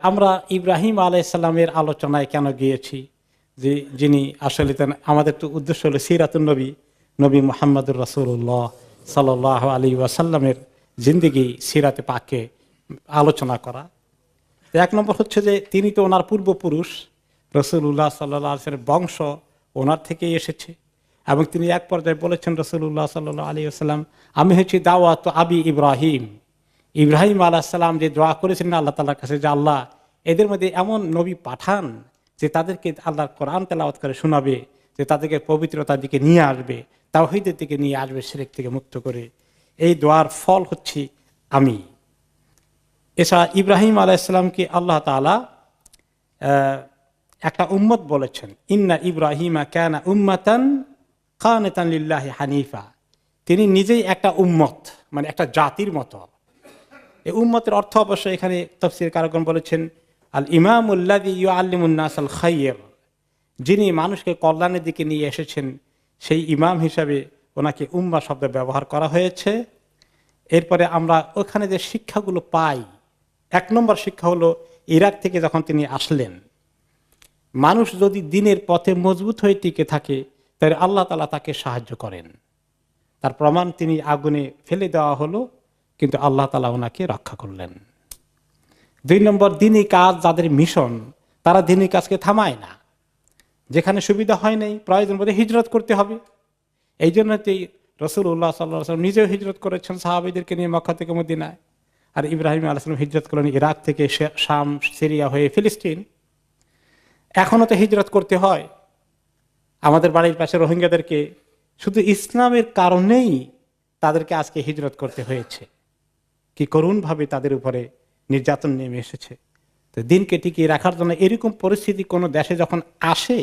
আমরা ইব্রাহিম আলাইসাল্লামের আলোচনায় কেন গিয়েছি, যে যিনি আসলে আমাদের তো উদ্দেশ্য হলো সিরাতুন নবী, নবী মুহাম্মদুর রাসূলুল্লাহ সাল্লাল্লাহু আলাইহি ওয়াসাল্লামের জিন্দেগি সিরাতে পাকে আলোচনা করা। এক নম্বর হচ্ছে যে তিনি তো ওনার পূর্বপুরুষ, রাসূলুল্লাহ সাল্লাল্লাহু আলাইহি ওয়াসাল্লামের বংশ ওনার থেকেই এসেছে। এবং তিনি এক পর্যায়ে বলেছেন রাসূলুল্লাহ সাল্লাল্লাহু আলাইহি ওয়াসাল্লাম, আমি হচ্ছি দাওয়াত আবি ইব্রাহিম। ইব্রাহিম আলাইহিস সালাম যে দোয়া করেছিলেন আল্লাহ তাআলার কাছে যে আল্লাহ এদের মধ্যে এমন নবী পাঠান যে তাদেরকে আল্লাহর কোরআন তেলাওয়াত করে শোনাবে, যে তাদেরকে পবিত্রতার দিকে নিয়ে আসবে, তাওহীদের দিকে নিয়ে আসবে, শিরক থেকে মুক্ত করে। এই দোয়ার ফল হচ্ছে আমি। এছাড়া ইব্রাহিম আলাইহিস সালামকে আল্লাহ তাআলা একটা উম্মত বলেছেন, ইন্না ইব্রাহিমা কানা উম্মাতান কানিতান লিল্লাহি হানিফা। তিনি নিজেই একটা উম্মত, মানে একটা জাতির মতো। এই উম্মতের অর্থ অবশ্য এখানে তাফসীর কারকগণ বলেছেন আল ইমামুল্লাযী ইউআল্লিমুন নাস আল খায়র, যিনি মানুষকে কল্যাণের দিকে নিয়ে এসেছেন, সেই ইমাম হিসাবে ওনাকে উম্মাহ শব্দ ব্যবহার করা হয়েছে। এরপরে আমরা ওখানে যে শিক্ষাগুলো পাই, এক নম্বর শিক্ষা হলো ইরাক থেকে যখন তিনি আসলেন, মানুষ যদি দিনের পথে মজবুত হয়ে টিকে থাকে তাহলে আল্লাহ তাআলা তাকে সাহায্য করেন। তার প্রমাণ তিনি আগুনে ফেলে দেওয়া হলো, কিন্তু আল্লাহ তাআলা ওনাকে রক্ষা করলেন। দুই নম্বর, দ্বীনি কাজ যাদের মিশন, তারা দ্বীনি কাজকে থামায় না। যেখানে সুবিধা হয় নাই, প্রয়োজন বোধে হিজরত করতে হবে। এই জন্য রাসূলুল্লাহ সাল্লাল্লাহু আলাইহি ওয়াসাল্লাম নিজেও হিজরত করেছেন সাহাবীদেরকে নিয়ে মক্কা থেকে মদিনায়। আর ইব্রাহিম আলাইহিস সালাম হিজরত করলেন ইরাক থেকে শাম, সিরিয়া হয়ে ফিলিস্তিন। এখনো তো হিজরত করতে হয়। আমাদের বাড়ির পাশে রোহিঙ্গাদেরকে শুধু ইসলামের কারণেই তাদেরকে আজকে হিজরত করতে হয়েছে। কি করুণভাবে তাদের উপরে নির্যাতন নেমে এসেছে। তো দিনকে টিকিয়ে রাখার জন্য এরকম পরিস্থিতি কোনো দেশে যখন আসে,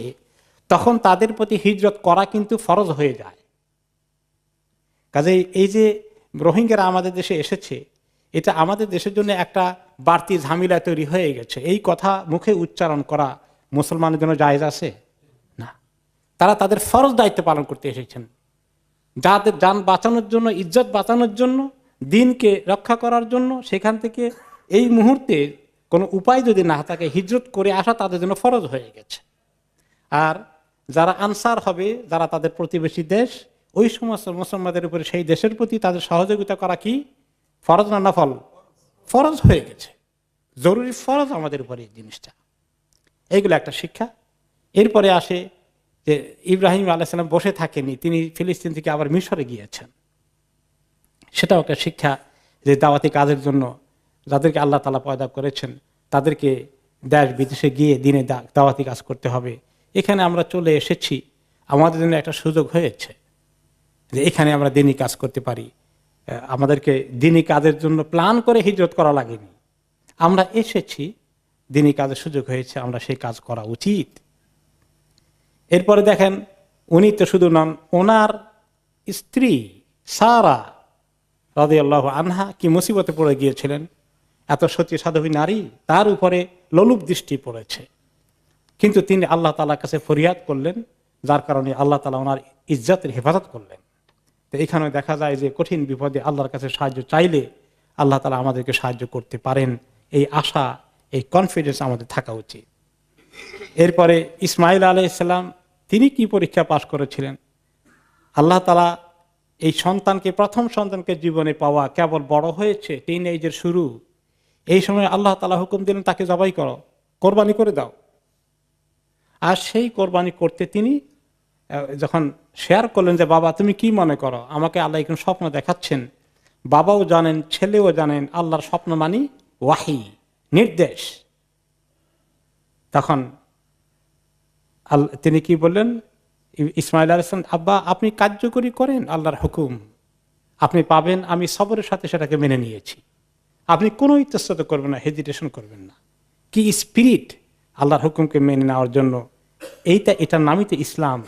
তখন তাদের প্রতি হিজরত করা কিন্তু ফরজ হয়ে যায়। কাজেই এই যে রোহিঙ্গারা আমাদের দেশে এসেছে, এটা আমাদের দেশের জন্য একটা বাড়তি ঝামেলা তৈরি হয়ে গেছে। এই কথা মুখে উচ্চারণ করা মুসলমানের জন্য জায়েজ আছে না। তারা তাদের ফরজ দায়িত্ব পালন করতে এসেছেন, যাদের জান বাঁচানোর জন্য, ইজ্জত বাঁচানোর জন্য, দিনকে রক্ষা করার জন্য। সেখান থেকে এই মুহূর্তে কোনো উপায় যদি না থাকে, হিজরত করে আসা তাদের জন্য ফরজ হয়ে গেছে। আর যারা আনসার হবে, যারা তাদের প্রতিবেশী দেশ, ওই সমস্ত মুসলমানদের উপরে সেই দেশের প্রতি তাদের সহযোগিতা করা কি ফরজ না নফল? ফরজ হয়ে গেছে, জরুরি ফরজ আমাদের উপরে এই জিনিসটা। এইগুলো একটা শিক্ষা। এরপরে আসে যে ইব্রাহিম আলাইহিস সালাম বসে থাকেনি, তিনি ফিলিস্তিন থেকে আবার মিশরে গিয়েছেন। সেটাও একটা শিক্ষা যে দাওয়াতি কাজের জন্য যাদেরকে আল্লাহ তাআলা পয়দা করেছেন তাদেরকে দেশ বিদেশে গিয়ে দিনে দাওয়াতি কাজ করতে হবে। এখানে আমরা চলে এসেছি, আমাদের জন্য একটা সুযোগ হয়েছে যে এখানে আমরা দিনী কাজ করতে পারি। আমাদেরকে দিনী কাজের জন্য প্ল্যান করে হিজরত করা লাগেনি, আমরা এসেছি, দিনী কাজের সুযোগ হয়েছে, আমরা সেই কাজ করা উচিত। এরপরে দেখেন, উনি তো শুধু নন, ওনার স্ত্রী সারা রাদিয়াল্লাহু আনহা কি মুসিবতে পড়ে গিয়েছিলেন। এত সতী সাধবী নারী, তার উপরে লোলুপ দৃষ্টি পড়েছে, কিন্তু তিনি আল্লাহ তাআলার কাছে ফরিয়াদ করলেন, যার কারণে আল্লাহ তাআলা ওনার ইজ্জতের হেফাজত করলেন। তো এখানে দেখা যায় যে কঠিন বিপদে আল্লাহর কাছে সাহায্য চাইলে আল্লাহ তাআলা আমাদেরকে সাহায্য করতে পারেন, এই আশা, এই কনফিডেন্স আমাদের থাকা উচিত। এরপরে ইসমাইল আলাইহিস সালাম, তিনি কি পরীক্ষা পাশ করেছিলেন। আল্লাহ তাআলা এই সন্তানকে, প্রথম সন্তানকে জীবনে পাওয়া কেবল বড় হয়েছে, টিনএজের শুরু, এই সময় আল্লাহ তাআলা হুকুম দিলেন তাকে জবাই করো, কোরবানি করে দাও। আর সেই কোরবানি করতে তিনি যখন শেয়ার করলেন যে বাবা তুমি কি মনে করো, আমাকে আল্লাহ এখন স্বপ্ন দেখাচ্ছেন, বাবাও জানেন ছেলেও জানেন আল্লাহর স্বপ্ন মানি ওয়াহি, নির্দেশ। তখন তিনি কি বললেন, ইসমাইল আলাইহিস সালাম, আব্বা আপনি কার্যকরী করেন আল্লাহর হুকুম, আপনি পাবেন, আমি সবরের সাথে সেটাকে মেনে নিয়েছি। আপনি কোনো ইতস্তত করবেন না, হেজিটেশন করবেন না। কি স্পিরিট আল্লাহর হুকুমকে মেনে নেওয়ার জন্য, এটার নামই তো ইসলাম।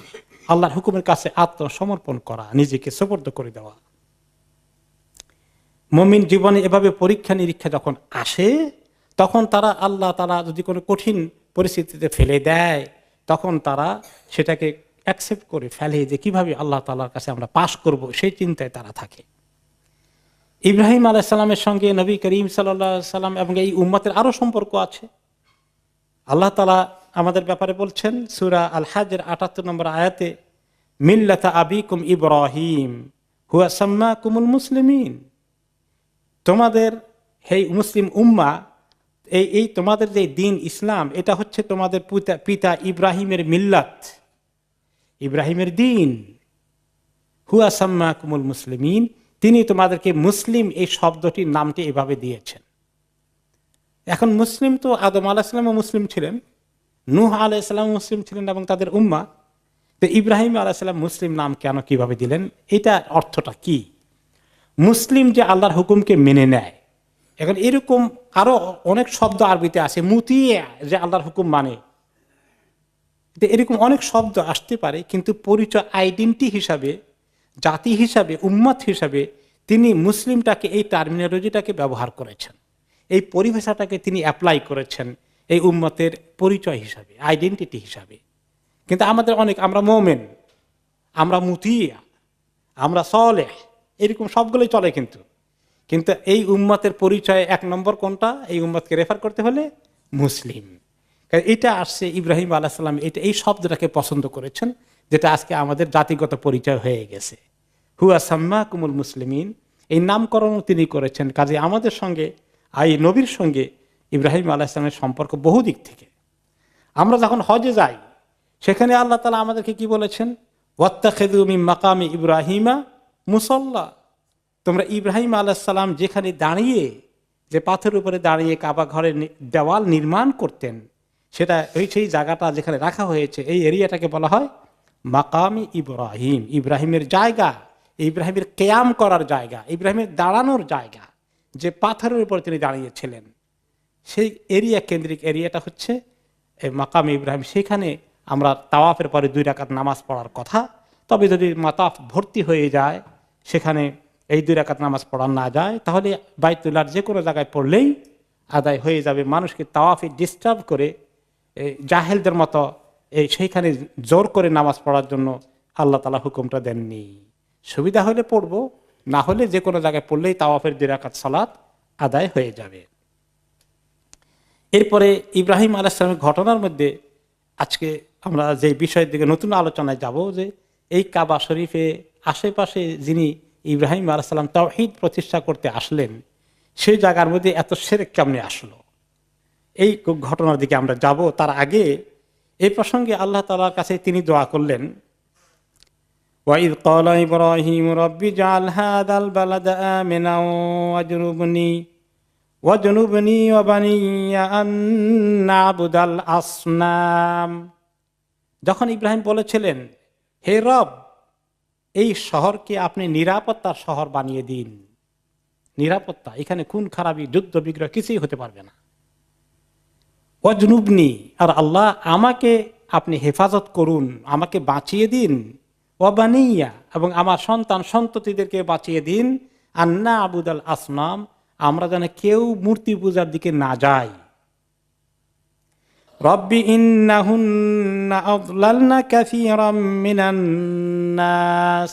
আল্লাহর হুকুমের কাছে আত্মসমর্পণ করা, নিজেকে সুপর্দ করে দেওয়া। মুমিন জীবনে এভাবে পরীক্ষা নিরীক্ষা যখন আসে, তখন তারা আল্লাহ তাআলা যদি কোনো কঠিন পরিস্থিতিতে ফেলে দেয়, তখন তারা সেটাকে অ্যাকসেপ্ট করে ফেলে যে কিভাবে আল্লাহ তাআলার কাছে আমরা পাশ করব, সেই চিন্তায় তারা থাকে। ইব্রাহিম আলাইহিস সঙ্গে নবী করিম সাল্লাল্লাহু আলাইহি সাল্লাম এবং এই উম্মতের আরো সম্পর্ক আছে। আল্লাহ তাআলা আমাদের ব্যাপারে বলছেন সূরা আল হজের ৭৮ নম্বর আয়াতে, মিল্লাতা আবিকুম ইব্রাহিম হুয়া সাম্মাকুমুল মুসলিমিন। তোমাদের এই মুসলিম উম্মাহ, এই তোমাদের যে দিন ইসলাম, এটা হচ্ছে তোমাদের পিতা ইব্রাহিমের মিল্লাত, ইব্রাহিমের দিন। হুয়া সাম্মাকুমুল মুসলিমিন, তিনি তোমাদেরকে মুসলিম এই শব্দটির নামটি এভাবে দিয়েছেন। এখন মুসলিম তো আদম আলাইহিস সালামও মুসলিম ছিলেন, নূহ আলাইহিস সালাম মুসলিম ছিলেন এবং তাদের উম্মাহ। তো ইব্রাহিম আলাইহিস সালাম মুসলিম নাম কেন কিভাবে দিলেন, এটা অর্থটা কি? মুসলিম যে আল্লাহর হুকুমকে মেনে নেয়। এখন এরকম আরো অনেক শব্দ আরবিতে আছে, মুতিয়া, যে আল্লাহর হুকুম মানে। এরকম অনেক শব্দ আসতে পারে, কিন্তু পরিচয় আইডেন্টি হিসাবে, জাতি হিসাবে, উম্মত হিসাবে তিনি মুসলিমটাকে, এই টার্মিনোলজিটাকে ব্যবহার করেছেন, এই পরিভাষাটাকে তিনি অ্যাপ্লাই করেছেন এই উম্মতের পরিচয় হিসাবে, আইডেন্টিটি হিসাবে। কিন্তু আমাদের অনেক, আমরা মোমেন, আমরা মুতিয়া, আমরা সলেহ, এরকম সবগুলোই চলে। কিন্তু এই উম্মতের পরিচয় এক নম্বর কোনটা? এই উম্মতকে রেফার করতে হলে মুসলিম। এটা আসছে ইব্রাহিম আলাইহিস সালাম, এটা এই শব্দটাকে পছন্দ করেছেন, যেটা আজকে আমাদের জাতিগত পরিচয় হয়ে গেছে। হুয়া সাম্মাকুমুল মুসলিমিন, এই নামকরণও তিনি করেছেন। কাজে আমাদের সঙ্গে, এই নবীর সঙ্গে ইব্রাহিম আলাইহিস সালামের সম্পর্ক বহু দিক থেকে। আমরা যখন হজে যাই, সেখানে আল্লাহ তাআলা আমাদেরকে কি বলেছেন? ওয়াত্তাখিযু মিন মাকামি ইব্রাহিমা মুসাল্লা। তোমরা ইব্রাহিম আলাইহিস সালাম যেখানে দাঁড়িয়ে, যে পাথরের উপরে দাঁড়িয়ে কাবা ঘরের দেওয়াল নির্মাণ করতেন, সেটা সেই জায়গাটা যেখানে রাখা হয়েছে, এই এরিয়াটাকে বলা হয় মাকামি ইব্রাহিম, ইব্রাহিমের জায়গা, ইব্রাহিমের কেয়াম করার জায়গা, ইব্রাহিমের দাঁড়ানোর জায়গা। যে পাথরের উপর তিনি দাঁড়িয়েছিলেন, সেই এরিয়া, কেন্দ্রিক এরিয়াটা হচ্ছে মাকামি ইব্রাহিম। সেখানে আমরা তাওয়াফের পরে 2 রাকাত নামাজ পড়ার কথা। তবে যদি মাতাফ ভর্তি হয়ে যায়, সেখানে এই 2 রাকাত নামাজ পড়া না যায়, তাহলে বাইতুল্লাহর যে কোনো জায়গায় পড়লেই আদায় হয়ে যাবে। মানুষকে তাওয়াফে ডিস্টার্ব করে, জাহেলদের মতো সেইখানে জোর করে নামাজ পড়ার জন্য আল্লাহ তাআলা হুকুমটা দেননি। সুবিধা হলে পড়বো, না হলে যে কোনো জায়গায় পড়লেই তাওয়াফের 2 রাকাত সালাত আদায় হয়ে যাবে। এরপরে ইব্রাহিম আলাইহিস সালামের ঘটনার মধ্যে আজকে আমরা যে বিষয়ের দিকে নতুন আলোচনায় যাব, যে এই কাবা শরীফে আশেপাশে যিনি ইব্রাহিম আলাইহিস সালাম তাওহীদ প্রতিষ্ঠা করতে আসলেন, সেই জায়গার মধ্যে এত শিরক কেমনে আসলো, এই ঘটনার দিকে আমরা যাব। তার আগে এই প্রসঙ্গে আল্লাহ তাআলার কাছে তিনি দোয়া করলেন, ওয়াইদ ক্বালা ইব্রাহিম রাব্বি জাআল হাযাল বালাদা আমিনা ওয়াজনুবনি ওয়া বানিয়া আন না'বুদাল আসনাম। যখন ইব্রাহিম বলেছিলেন, হে রব, এই শহরকে আপনি নিরাপত্তার শহর বানিয়ে দিন। নিরাপত্তা, এখানে খুন খারাপি, যুদ্ধ বিগ্রহ কিছুই হতে পারবে না। ওয়াজনুবনি, আর আল্লাহ আমাকে আপনি হেফাজত করুন, আমাকে বাঁচিয়ে দিন। ওয়া বানিয়া, এবং আমার সন্তান সন্ততিদেরকে বাঁচিয়ে দিন। আন না'বুদাল আসনাম, আমরা যেন কেউ মূর্তি পূজার দিকে না যাই। রব্বি ইন্নাহুন্না আযলালনা কাসীরাম মিনান নাস।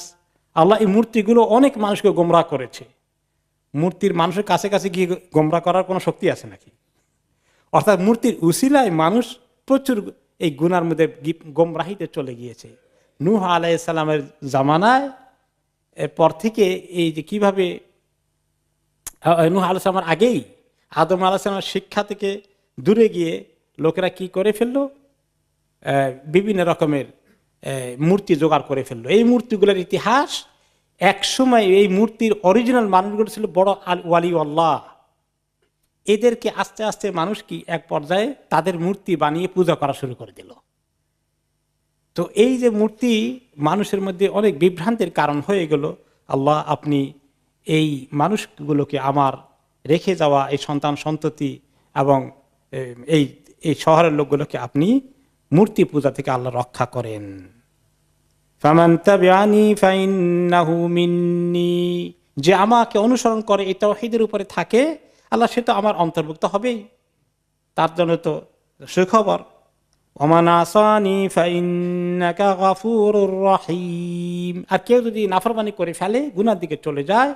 আল্লাহ, এই মূর্তিগুলো অনেক মানুষকে গোমরাহ করেছে। মূর্তির মানুষের কাছে কাছে গিয়ে গোমরাহ করার কোনো শক্তি আছে নাকি? অর্থাৎ মূর্তির উসিলায় মানুষ প্রচুর এই গুনার মধ্যে গোমরাহিতে চলে গিয়েছে। নূহ আলাইহিস সালামের জামানায় পর থেকে এই যে কিভাবে নূহ আলাইহিস সালামের আগেই আদম আলাইহিস সালামের শিক্ষা থেকে দূরে গিয়ে লোকেরা কি করে ফেললো, বিভিন্ন রকমের মূর্তি জোগাড় করে ফেললো। এই মূর্তিগুলোর ইতিহাস, একসময় এই মূর্তির অরিজিনাল মানুষগুলো ছিল বড় ওয়ালি আল্লাহ। এদেরকে আস্তে আস্তে মানুষ কি এক পর্যায়ে তাদের মূর্তি বানিয়ে পূজা করা শুরু করে দিল। তো এই যে মূর্তি মানুষের মধ্যে অনেক বিভ্রান্তির কারণ হয়ে গেল। আল্লাহ, আপনি এই মানুষগুলোকে, আমার রেখে যাওয়া এই সন্তান সন্ততি এবং এই শহরের লোকগুলোকে আপনি মূর্তি পূজা থেকে আল্লাহ রক্ষা করেন। ফামান তাবিআনি ফাইন্নাহু মিন্নি, যে আমাকে অনুসরণ করে, এই তাওহীদের উপরে থাকে, আল্লাহ সে তো আমার অন্তর্ভুক্ত হবেই, তার জন্য তো সুখবর। ওমান আসানি ফাইন্নাকা গাফুরুর রহিম, আর কেউ যদি নাফরমানি করে ফেলে, গুনার দিকে চলে যায়,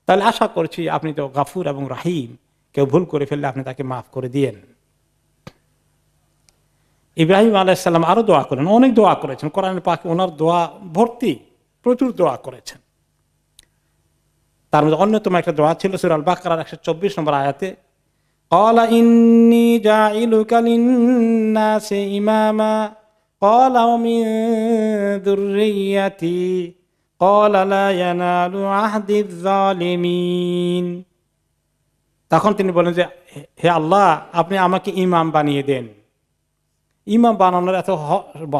তাহলে আশা করছি আপনি তো গাফুর এবং রাহিম, কেউ ভুল করে ফেললে আপনি তাকে মাফ করে দিয়েন। ইব্রাহিম আলাইহিস সালাম আরো দোয়া করেন, অনেক দোয়া করেছেন, কোরআনে পাকে ওনার দোয়া ভর্তি, প্রচুর দোয়া করেছেন। তার মধ্যে অন্যতম একটা দোয়া ছিল সূরা আল বাকারার 124 নম্বর আয়াতে, ক্বালা ইন্নী জাইলুকা লিন-নাসি ইমামা ক্বালা ওয়া মিন যুররিয়্যাতি ক্বালা লা ইয়ানালু আহদিয যালিমিন। তখন তিনি বলেন যে হে আল্লাহ, আপনি আমাকে ইমাম বানিয়ে দেন। ইমাম বানানোর এত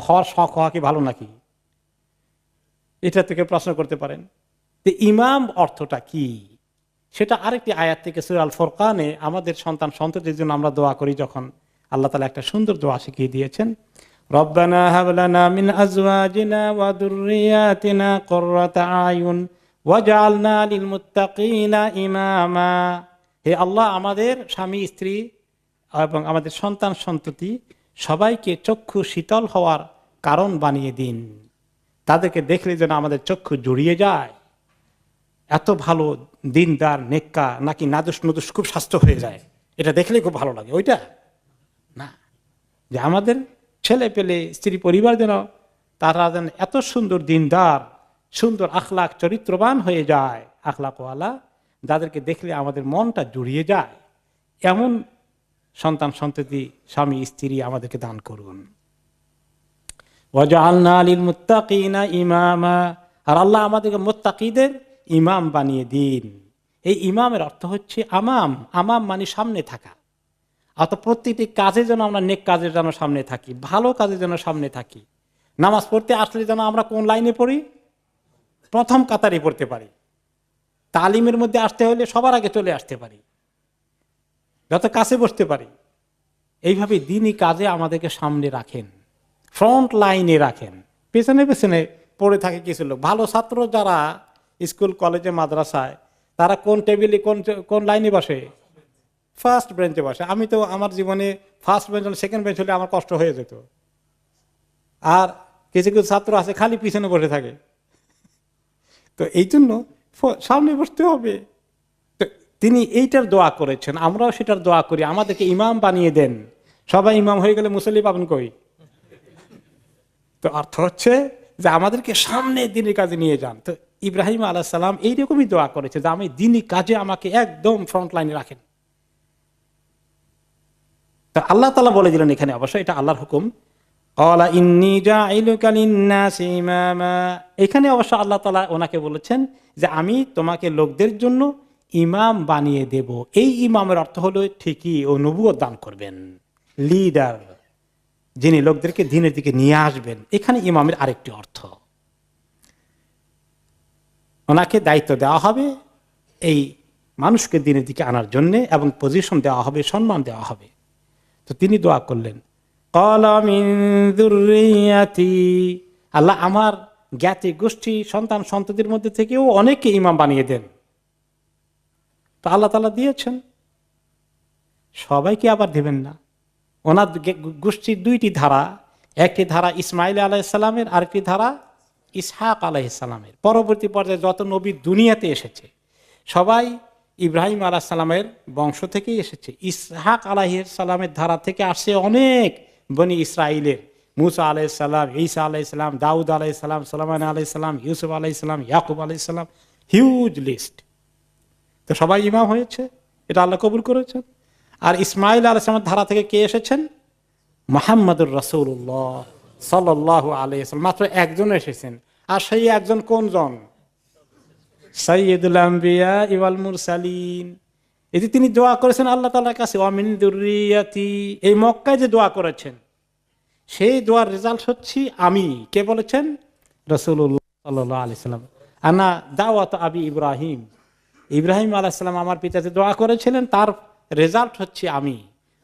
হওয়ার শখ হওয়া কি ভালো নাকি? এটা থেকে প্রশ্ন করতে পারেন যে ইমাম অর্থটা কি, সেটা আরেকটি আয়াত থেকে সূরা আল ফুরকানে আমাদের সন্তান সন্ততির জন্য আমরা দোয়া করি যখন, আল্লাহ তাআলা একটা সুন্দর দোয়া শিখিয়ে দিয়েছেন, রব্বানা হাব লানা মিন আজওয়াজিনা ওয়া যুররিয়াতিনা কুররাতা আয়ুন ওয়াজআলনা লিল মুত্তাকিনা ইমামা। হে আল্লাহ, আমাদের স্বামী স্ত্রী এবং আমাদের সন্তান সন্ততি সবাইকে চক্ষু শীতল হওয়ার কারণ বানিয়ে দিন, তাদেরকে দেখলে যেন আমাদের চক্ষু জুড়িয়ে যায়। এত ভালো দিনদার নেককা নাকি নাদুস নুদুস খুব স্বাস্থ্য হয়ে যায়, এটা দেখলে খুব ভালো লাগে, ওইটা না, যে আমাদের ছেলে পেলে স্ত্রী পরিবার যেন তারা যেন এত সুন্দর দিনদার, সুন্দর আখলাক চরিত্রবান হয়ে যায়, আখলাকওয়ালা, যাদেরকে দেখলে আমাদের মনটা জুড়িয়ে যায়, এমন সন্তান সন্ততি স্বামী স্ত্রী আমাদেরকে দান করুন। ওয়াজআলনা লিল মুত্তাকিনা ইমামা, আর আল্লাহ আমাদেরকে মুত্তাকিদের ইমাম বানিয়ে দিন। এই ইমামের অর্থ হচ্ছে আমাম, আমাম মানে সামনে থাকা, অর্থাৎ প্রত্যেকটি কাজে যেন আমরা নেক কাজের যেন সামনে থাকি, ভালো কাজের যেন সামনে থাকি। নামাজ পড়তে আসলে যেন আমরা কোন লাইনে পড়ি, প্রথম কাতারে পড়তে পারি। তালিমের মধ্যে আসতে হলে সবার আগে চলে আসতে পারি, যত কাছে বসতে পারি। এইভাবে দ্বীনি কাজে আমাদেরকে সামনে রাখেন, ফ্রন্ট লাইনে রাখেন, পেছনে পেছনে পড়ে থাকে কিছু লোক। ভালো ছাত্র যারা স্কুল কলেজে মাদ্রাসায়, তারা কোন টেবিলে কোন লাইনে বসে, ফার্স্ট বেঞ্চে বসে। আমি তো আমার জীবনে ফার্স্ট বেঞ্চ হলে, সেকেন্ড বেঞ্চ হলে আমার কষ্ট হয়ে যেত। আর কিছু কিছু ছাত্র আছে খালি পিছনে বসে থাকে। তো এই জন্য সামনে বসতে হবে। তিনি এইটার দোয়া করেছেন, আমরাও সেটার দোয়া করি, আমাদেরকে ইমাম বানিয়ে দেন। সবাই ইমাম হয়ে গেলে মুসল্লি পাবেন কই? তো অর্থ হচ্ছে যে আমাদেরকে সামনে দ্বীনের কাজে নিয়ে যান। তো ইব্রাহিম আলাইহিস সালাম এইরকমই দোয়া করেছে যে আমি দ্বীনি কাজে আমাকে একদম ফ্রন্ট লাইনে রাখেন। তো আল্লাহ তাআলা বলে দিলেন এখানে, অবশ্যই এটা আল্লাহর হুকুম, ক্বালা ইন্নী জাইলুকা লিন-নাসি ইমামা। এখানে অবশ্য আল্লাহ তাআলা ওনাকে বলেছেন যে আমি তোমাকে লোকদের জন্য ইমাম বানিয়ে দেব। এই ইমামের অর্থ হলো ঠিকই ও নবুয়ত দান করবেন, লিডার, যিনি লোকদেরকে দ্বীনের দিকে নিয়ে আসবেন। এখানে ইমামের আরেকটি অর্থ, ওনাকে দায়িত্ব দেওয়া হবে এই মানুষকে দ্বীনের দিকে আনার জন্য, এবং পজিশন দেওয়া হবে, সম্মান দেওয়া হবে। তো তিনি দোয়া করলেন, ক্বালা মিন যুররিয়্যাতি, আল্লাহ আমার জ্ঞাতি গোষ্ঠী সন্তান সন্ততির মধ্যে থেকেও অনেককে ইমাম বানিয়ে দেন। তো আল্লাহ তাআলা দিয়েছেন, সবাইকে আবার দেবেন না। ওনার গোষ্ঠীর দুইটি ধারা, একটি ধারা ইসমাইল আলাইহিস সালামের, আরেকটি ধারা ইসহাক আলাইহিস সালামের। পরবর্তী পর্যায়ে যত নবী দুনিয়াতে এসেছে সবাই ইব্রাহিম আলাইহিস সালামের বংশ থেকেই এসেছে। ইসহাক আলাইহিস সালামের ধারা থেকে আসছে অনেক বনি ইসরাইলের, মুসা আলাইহিস সালাম, ঈসা আলাইহিস সালাম, দাউদ আলাইহিস সালাম, সুলাইমান আলাইহিস সালাম, ইউসুফ আলাইহিস সালাম, ইয়াকুব আলাইহিস সালাম, হিউজ লিস্ট। তো সবাই ইমাম হয়েছে, এটা আল্লাহ কবুল করেছেন। আর ইসমাইল আলাইহিস সালামের ধারা থেকে কে এসেছেন? মুহাম্মদুর রাসূলুল্লাহ সাল্লাল্লাহু আলাইহি ওয়াসাল্লাম, মাত্র একজন এসেছেন। আর সেই একজন কোনজন? সাইয়্যিদুল আম্বিয়া ওয়াল মুরসালিন। এই যে তিনি দোয়া করেছেন আল্লাহ তাআলার কাছে, ওয়া মিন যুররিয়্যাতি, এই মক্কায় যে দোয়া করেছেন, সেই দোয়ার রেজাল্ট হচ্ছে আমি। কে বলেছেন? রাসূলুল্লাহ সাল্লাল্লাহু আলাইহি ওয়াসাল্লাম। আনা দাওয়াত আবি ইব্রাহিম, ইব্রাহিম আলাইহিস সালাম আমার পিতা যে দোয়া করেছিলেন তার রেজাল্ট হচ্ছে আমি,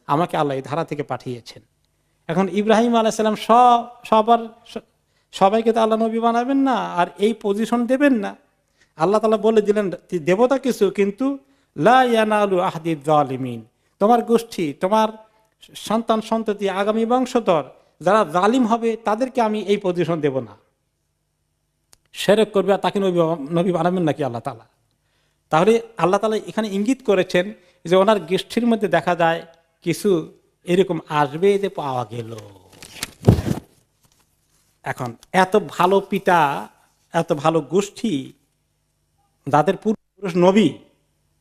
আমাকে আল্লাহ এই ধারা থেকে পাঠিয়েছেন। এখন ইব্রাহিম আলাইহিস সালাম সবাইকে তো আল্লাহ নবী বানাবেন না, আর এই পজিশন দেবেন না। আল্লাহ তাআলা বলে দিলেন দেবতা কিছু, কিন্তু লা ইয়ানালু আহদিয যালিমিন, তোমার গোষ্ঠী, তোমার সন্তান সন্ততি, আগামী বংশধর যারা জালিম হবে তাদেরকে আমি এই পজিশন দেব না। শিরক করবে আর তাকে নবী বানাবেন নাকি আল্লাহ তাআলা? তাহলে আল্লাহ তাআলা এখানে ইঙ্গিত করেছেন যে ওনার গোষ্ঠীর মধ্যে দেখা যায় কিছু এরকম আসবে যে পাওয়া গেল। এখন এত ভালো পিতা, এত ভালো গোষ্ঠী, যাদের পূর্বপুরুষ নবী,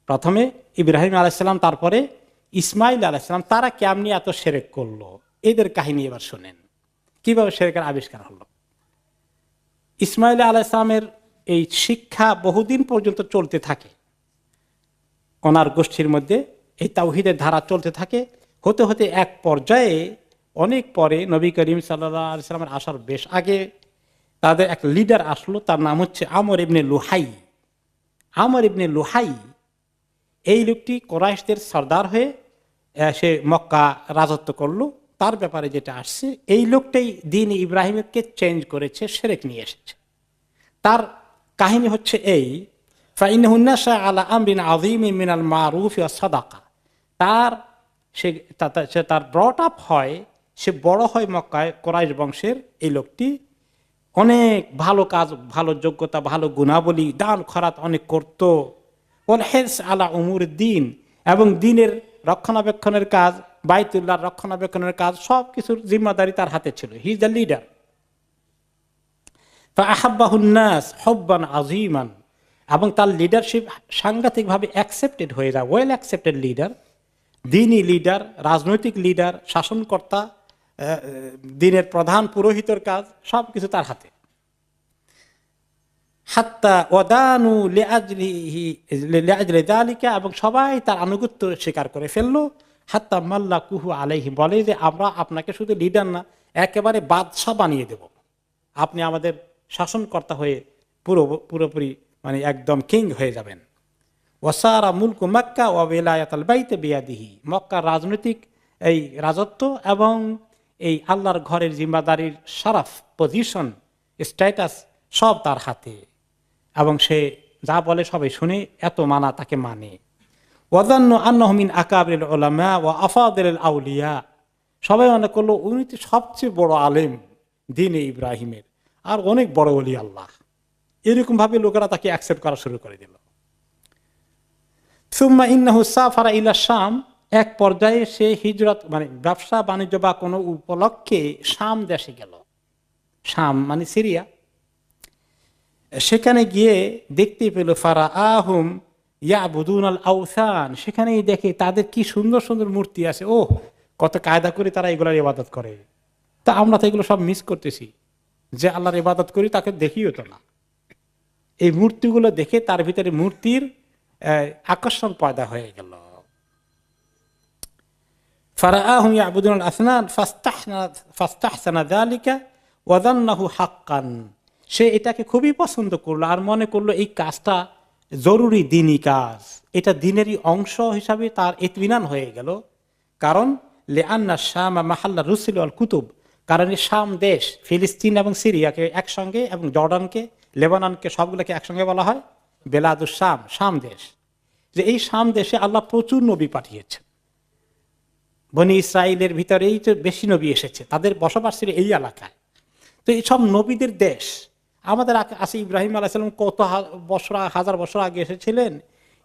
প্রথমে ইব্রাহিম আলাইহিসসালাম, তারপরে ইসমাইল আলাইহিসসালাম, তারা কেমনি এত শিরক করলো, এদের কাহিনী এবার শুনেন কিভাবে শিরকের আবিষ্কার হলো। ইসমাইল আলাইহিসসালামের এই শিক্ষা বহুদিন পর্যন্ত চলতে থাকে, ওনার গোষ্ঠীর মধ্যে এই তাওহীদের ধারা চলতে থাকে। হতে হতে এক পর্যায়ে অনেক পরে নবী করিম সাল্লাল্লাহু আলাইহি ওয়াসাল্লামের আসার বেশ আগে তাদের এক লিডার আসলো, তার নাম হচ্ছে আমর ইবনে লুহাই। আমর ইবনে লুহাই এই লোকটি কুরাইশদের সর্দার হয়ে সে মক্কা রাজত্ব করলো। তার ব্যাপারে যেটা আসছে, এই লোকটাই দ্বীন ইব্রাহিমকে চেঞ্জ করেছে, শিরক নিয়ে এসেছে। তার কাহিনী হচ্ছে এই, ফাইন্নাহু নাশা আলা আমরিন আযীমিন মিনাল মারুফ ওয়া সাদাকা। তার ব্রট আপ হয়, সে বড় হয় মক্কায় কুরাইশ বংশের। এই লোকটি অনেক ভালো কাজ, ভালো যোগ্যতা, ভালো গুণাবলী, দান খরাত অনেক করত। ওয়াল হিরস আলা উমুর দ্বীন, এবং দ্বীনের রক্ষণাবেক্ষণের কাজ, বাইতুল্লাহর রক্ষণাবেক্ষণের কাজ, সবকিছুর জিম্মাদারি তার হাতে ছিল। He is the leader. ফাআহাব্বাহুন নাস হুব্বান আযীমান, এবং তার লিডারশিপ সাংঘাতিকভাবে অ্যাকসেপ্টেড হয়ে যায়, ওয়েল অ্যাকসেপ্টেড লিডার, দ্বীনি লিডার, রাজনৈতিক লিডার, শাসনকর্তা, দ্বীনের প্রধান পুরোহিতের কাজ সবকিছু তার হাতে। হাত্তা ওয়াদানু লিআজলি যালিকা, এবং সবাই তার আনুগত্য স্বীকার করে ফেললো। হাত্তা মাল্লাকুহু আলাইহি, বলে যে আমরা আপনাকে শুধু লিডার না, একেবারে বাদশা বানিয়ে দেব, আপনি আমাদের শাসনকর্তা হয়ে পুরোপুরি মানে একদম কিং হয়ে যাবেন। ওয়াসারা মুলকু মক্কা ওয়া ওয়ালায়াতুল বাইতি বিয়াদিহি, মক্কার রাজনৈতিক এই রাজত্ব এবং এই আল্লাহর ঘরের জিম্মাদারির শরফ, পজিশন, স্ট্যাটাস সব তার হাতে, এবং সে যা বলে সবাই শুনে, এত মানা তাকে মানে। ওয়াযান্নু আন্নাহু মিন আকাবিরিল উলামা ওয়া আফাদিলিল আউলিয়া, সবাই মনে করলো উনি তো সবচেয়ে বড় আলেম দ্বীনে ইব্রাহিমের, আর অনেক বড় ওলি আল্লাহ। এরকম ভাবে লোকেরা তাকে অ্যাকসেপ্ট করা শুরু করে দিল। সুম্মা ইন্নাহু সাফারা ইলা শাম, এক পর্যায়ে সে হিজরত মানে ব্যবসা বাণিজ্য বা কোনো উপলক্ষে শাম দেশে গেল। শাম মানে সিরিয়া। সেখানে গিয়ে দেখতে পেল ফারা আহুম ইয়াবুদুনাল আওসান, সেখানেই দেখে তাদের কি সুন্দর সুন্দর মূর্তি আছে। ও কত কায়দা করে তারা এগুলোর ইবাদত করে। তা আমরা তো এগুলো সব মিস করতেছি, যে আল্লাহর ইবাদত করি তাকে দেখিও তো না। এই মূর্তিগুলো দেখে তার ভিতরে মূর্তির আকর্ষণ পয়দা হয়ে গেল। ফারাআহুম ইয়াবুদুনাল আসনাম ফাস্তাহসানা যালিকা ওয়া যান্নাহু হাক্কান, সে এটাকে খুবই পছন্দ করলো আর মনে করলো এই কাজটা জরুরি দ্বীনি কাজ, এটা দ্বীনেরই অংশ হিসাবে তার ইতমিনান হয়ে গেল। কারণ লিআন্না শাম মাহাল্লা রুসুল ওয়াল কুতুব, কারণ এই শাম দেশ ফিলিস্তিন এবং সিরিয়াকে একসঙ্গে, এবং জর্ডানকে, লেবাননকে, সবগুলোকে একসঙ্গে বলা হয় বেলাদুস শাম, শাম দেশ। যে এই শাম দেশে আল্লাহ প্রচুর নবী পাঠিয়েছেন। বনি ইসরায়েলের ভিতরেই তো বেশি নবী এসেছে, তাদের বসবাস ছিল এই এলাকায়। তো এই সব নবীদের দেশ। আমাদের আছে ইব্রাহিম আলাইহিস সালাম কত হাজার বছর আগে এসেছিলেন,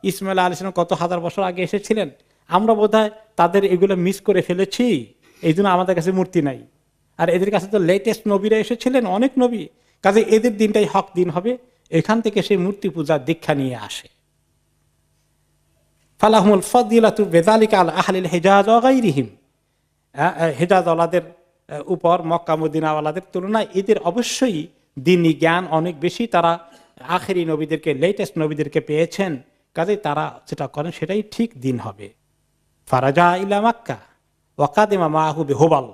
ইসমাইল আলাইহিস সালাম কত হাজার বছর আগে এসেছিলেন। আমরা বোধহয় তাদের এগুলো মিস করে ফেলেছি, এই জন্য আমাদের কাছে মূর্তি নাই। আর এদের কাছে তো লেটেস্ট নবীরা এসেছিলেন, অনেক নবী, কাজে এদের দিনটাই হক দিন হবে। এখান থেকে সেই মূর্তি পূজার দীক্ষা নিয়ে আসে। ফালাহুমুল ফাদিলাতু বিযালিকা আলা আহলিল হিজাজ ওয়া গায়রিহিম, হিজাজ ওয়ালাদের উপর মক্কা মদিনা ওয়ালাদের তুলনায় এদের অবশ্যই দ্বীনি জ্ঞান অনেক বেশি। তারা আখেরি নবীদেরকে, লেটেস্ট নবীদেরকে পেয়েছেন, কাজে তারা যেটা করেন সেটাই ঠিক দিন হবে। ফারাজা ইলা মক্কা ওয়া কাদিমা মাআহু বিহুবাল,